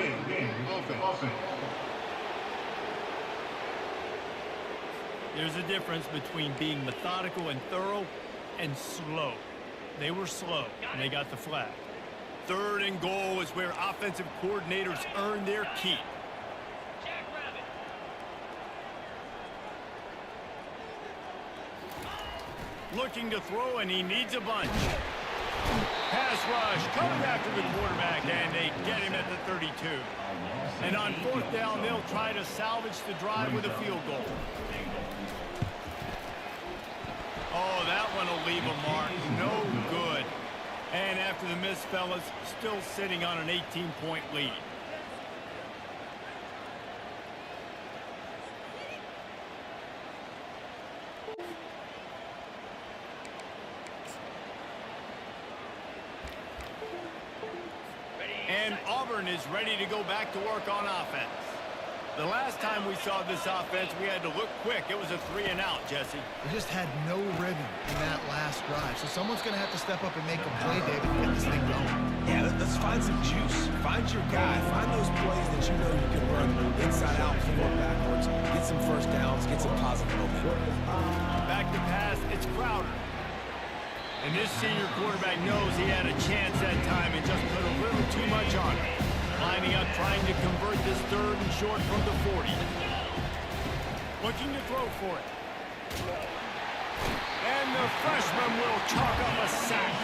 There's a difference between being methodical and thorough and slow. They were slow, and they got the flag. Third and goal is where offensive coordinators earn their keep. Jackrabbit. Looking to throw, and he needs a bunch. Pass rush coming after the quarterback, and they get him at the 32. And on fourth down, they'll try to salvage the drive with a field goal. Oh, that one will leave a mark. No good. And after the miss, fellas, still sitting on an 18-point lead. And Auburn is ready to go back to work on offense. The last time we saw this offense, we had to look quick. It was a 3-and-out, Jesse. They just had no rhythm in that last drive. So someone's going to have to step up and make a play, David, and get this thing going. Yeah, let's find some juice. Find your guy. Find those plays that you know you can run inside out, forward, backwards. Get some first downs. Get some positive momentum. Back to pass. It's Crowder. And this senior quarterback knows he had a chance that time and just put a little too much on it. Lining up, trying to convert this third and short from the 40. Looking to throw for it. And the freshman will chalk up a sack.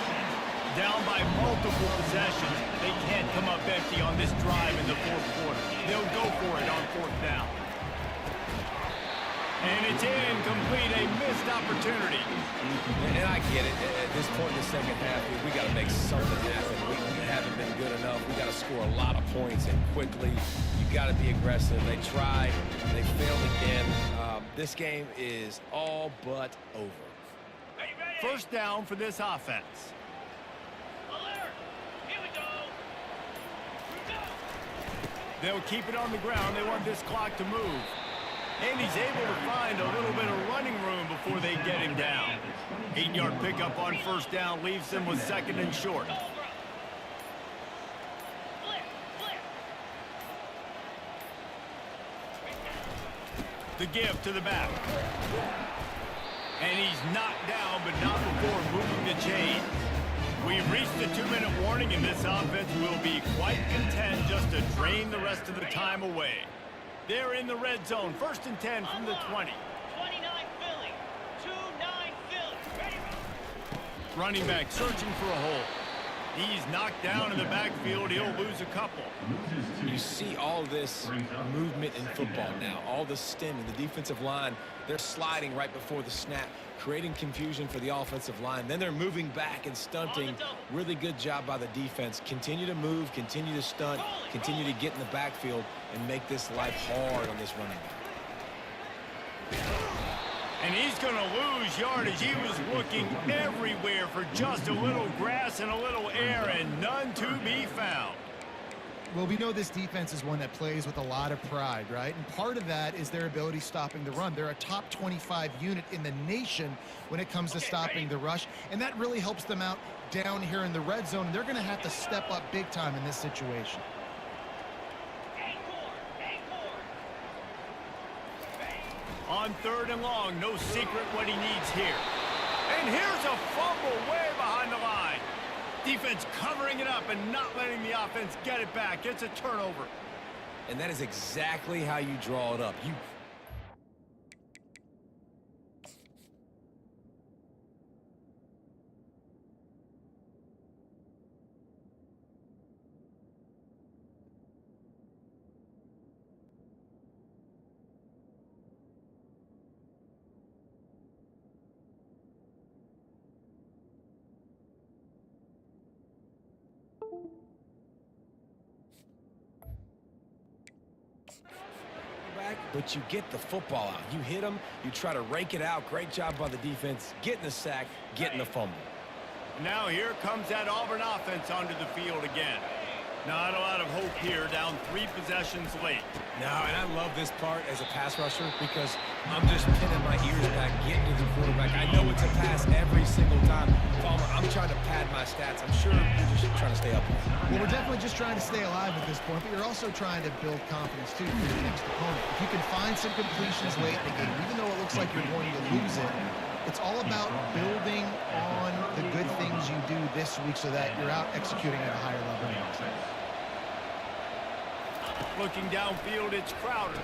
Down by multiple possessions. They can't come up empty on this drive in the fourth quarter. They'll go for it on fourth down. And it's incomplete, a missed opportunity. And I get it. At this point in the second half, we got to make something happen. We haven't been good enough. We got to score a lot of points and quickly. You got to be aggressive. They tried. They failed again. This game is all but over. First down for this offense. Alert! Here we go! They'll keep it on the ground. They want this clock to move. And he's able to find a little bit of running room before they get him down. 8-yard pickup on first down leaves them with second and short. The give to the back. And he's knocked down, but not before moving the chains. We've reached the 2-minute warning, and this offense will be quite content just to drain the rest of the time away. They're in the red zone. First and 10 from the 20. 29 Philly. 2-9 Philly. Ready? Running back searching for a hole. He's knocked down in the backfield. He'll lose a couple. You see all this movement in football now, all the stemming, the defensive line, they're sliding right before the snap, creating confusion for the offensive line. Then they're moving back and stunting. Really good job by the defense. Continue to move, continue to stunt, continue to get in the backfield and make this life hard on this running back. And he's going to lose yardage. He was looking everywhere for just a little grass and a little air, and none to be found. Well, we know this defense is one that plays with a lot of pride, right? And part of that is their ability stopping the run. They're a top 25 unit in the nation when it comes to stopping the rush, and that really helps them out down here in the red zone. They're going to have to step up big time in this situation. On third and long, no secret what he needs here. And here's a fumble way behind the line. Defense covering it up and not letting the offense get it back. It's a turnover. And that is exactly how you draw it up. But you get the football out. You hit them, you try to rake it out. Great job by the defense, getting the sack, getting the fumble. Now here comes that Auburn offense onto the field again. Not a lot of hope here, down 3 possessions late. No, and I love this part as a pass rusher because I'm just pinning my ears back, getting to the quarterback. I know it's a pass every single time. Palmer, I'm trying to pad my stats. I'm sure you're just trying to stay up. Well, we're definitely just trying to stay alive at this point, but you're also trying to build confidence, too, for your next opponent. If you can find some completions late in the game, even though it looks like you're going to lose it, it's all about building on the good things you do this week so that you're out executing at a higher level. Looking downfield, it's Crowder.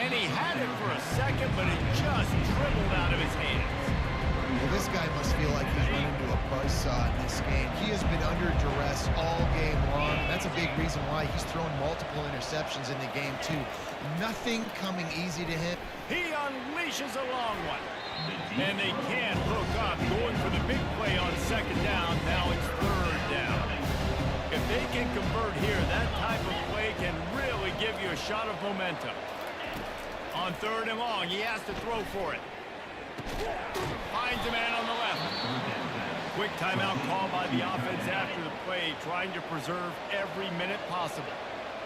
And he had it for a second, but it just dribbled out of his hands. Well, this guy must feel like he's run into a buzzsaw in this game. He has been under duress all game long. And that's a big reason why he's thrown multiple interceptions in the game, too. Nothing coming easy to him. He unleashes a long one. And they can't hook up. Going for the big play on second down. Now it's third down. If they can convert here, that type of play can really give you a shot of momentum. On third and long, he has to throw for it. Finds a man on the left. Quick timeout call by the offense after the play, trying to preserve every minute possible.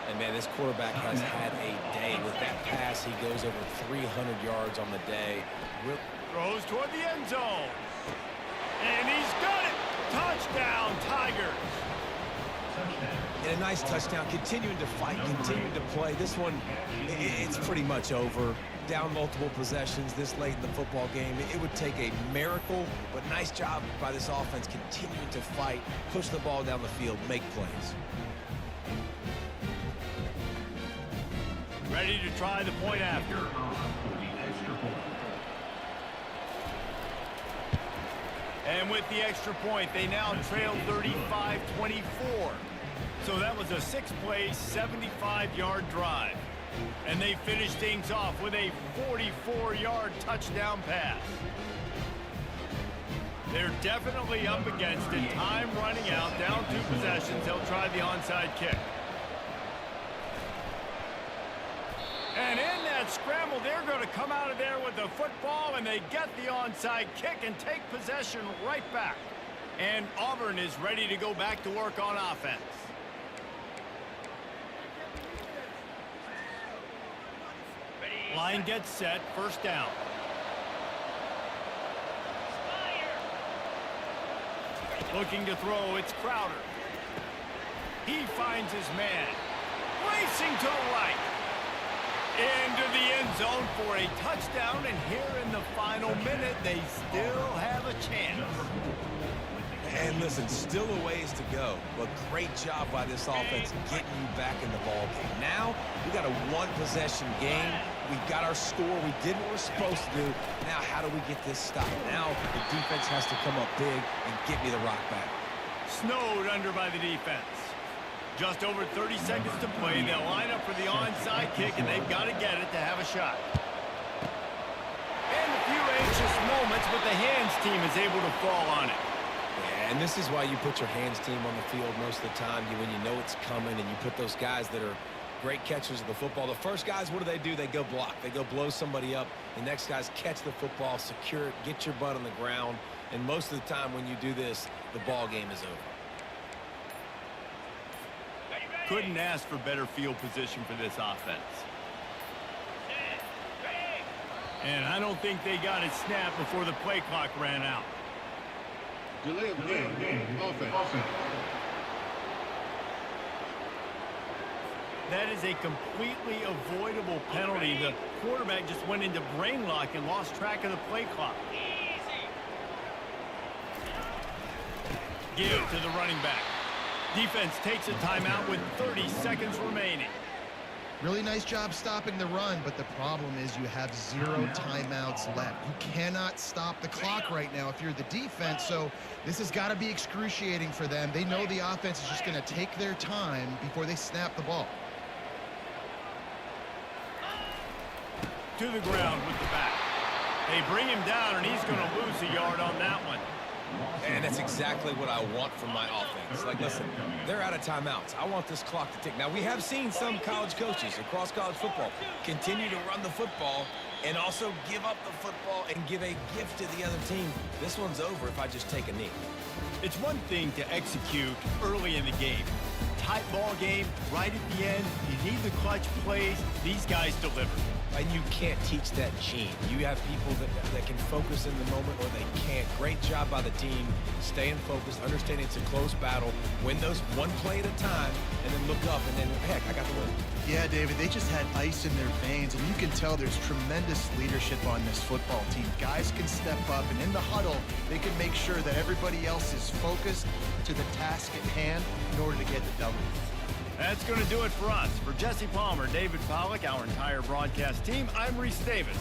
And, man, this quarterback has had a day. With that pass, he goes over 300 yards on the day. Throws toward the end zone. And he's got it. Touchdown, Tigers. And a nice touchdown, continuing to fight, continuing to play. This one, it's pretty much over. Down multiple possessions this late in the football game. It would take a miracle, but nice job by this offense continuing to fight, push the ball down the field, make plays. Ready to try the point after. And with the extra point, they now trail 35-24. So that was a 6-play, 75-yard drive. And they finish things off with a 44-yard touchdown pass. They're definitely up against it. Time running out, down 2 possessions. They'll try the onside kick. And in that scramble, they're going to come out of there with the football, and they get the onside kick and take possession right back. And Auburn is ready to go back to work on offense. Line gets set, first down. Looking to throw, it's Crowder. He finds his man. Racing to the right. Into the end zone for a touchdown, and here in the final minute, they still have a chance. And listen, still a ways to go, but great job by this offense getting you back in the ball game. Now, we got a 1-possession game. We got our score. We did what we're supposed to do. Now, how do we get this stopped? Now, the defense has to come up big and get me the rock back. Snowed under by the defense. Just over 30 seconds to play. They'll line up for the onside kick, and they've got to get it to have a shot. And a few anxious moments, but the hands team is able to fall on it. And this is why you put your hands team on the field most of the time, when you know it's coming, and you put those guys that are great catchers of the football. The first guys, what do? They go block. They go blow somebody up. The next guys catch the football, secure it, get your butt on the ground. And most of the time when you do this, the ball game is over. Couldn't ask for better field position for this offense. And I don't think they got it snapped before the play clock ran out. Delay of game. Offense. That is a completely avoidable penalty. The quarterback just went into brain lock and lost track of the play clock. Give to the running back. Defense takes a timeout with 30 seconds remaining. Really nice job stopping the run, but the problem is you have 0 timeouts left. You cannot stop the clock right now if you're the defense, so this has got to be excruciating for them. They know the offense is just going to take their time before they snap the ball. To the ground with the back. They bring him down, and he's going to lose a yard on that one. And that's exactly what I want from my offense. Like, listen, they're out of timeouts. I want this clock to tick. Now, we have seen some college coaches across college football continue to run the football and also give up the football and give a gift to the other team. This one's over if I just take a knee. It's one thing to execute early in the game. Tight ball game, right at the end. You need the clutch plays. These guys deliver. And you can't teach that gene. You have people that can focus in the moment or they can't. Great job by the team, staying focused, understanding it's a close battle, win those one play at a time, and then look up, and then, heck, I got the win. Yeah, David, they just had ice in their veins, and you can tell there's tremendous leadership on this football team. Guys can step up, and in the huddle, they can make sure that everybody else is focused to the task at hand in order to get the W. That's going to do it for us. For Jesse Palmer, David Pollack, our entire broadcast team, I'm Reese Davis.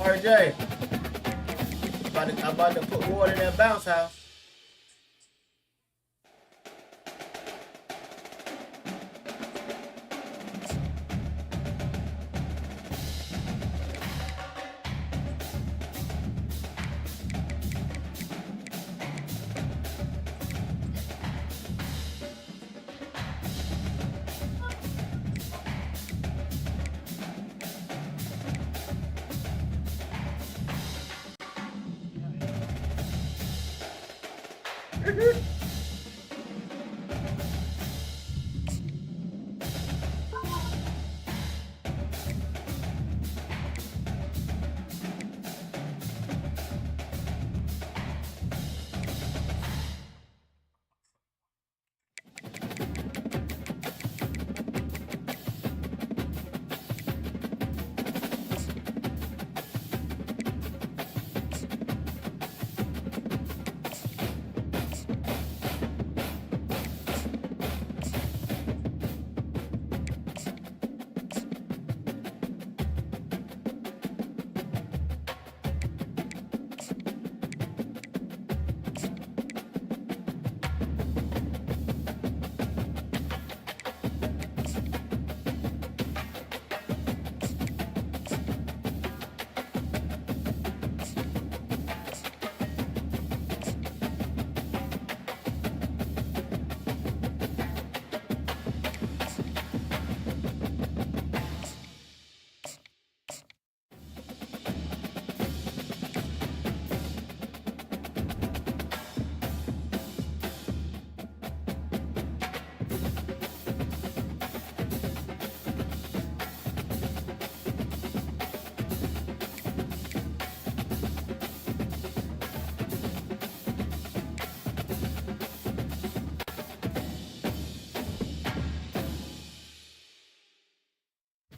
RJ, I'm about to put water in that bounce house.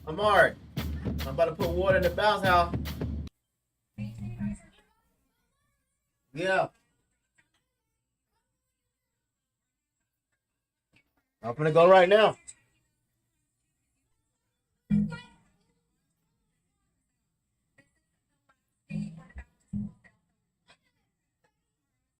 Amari, I'm about to put water in the bounce house. Yeah. I'm gonna go right now.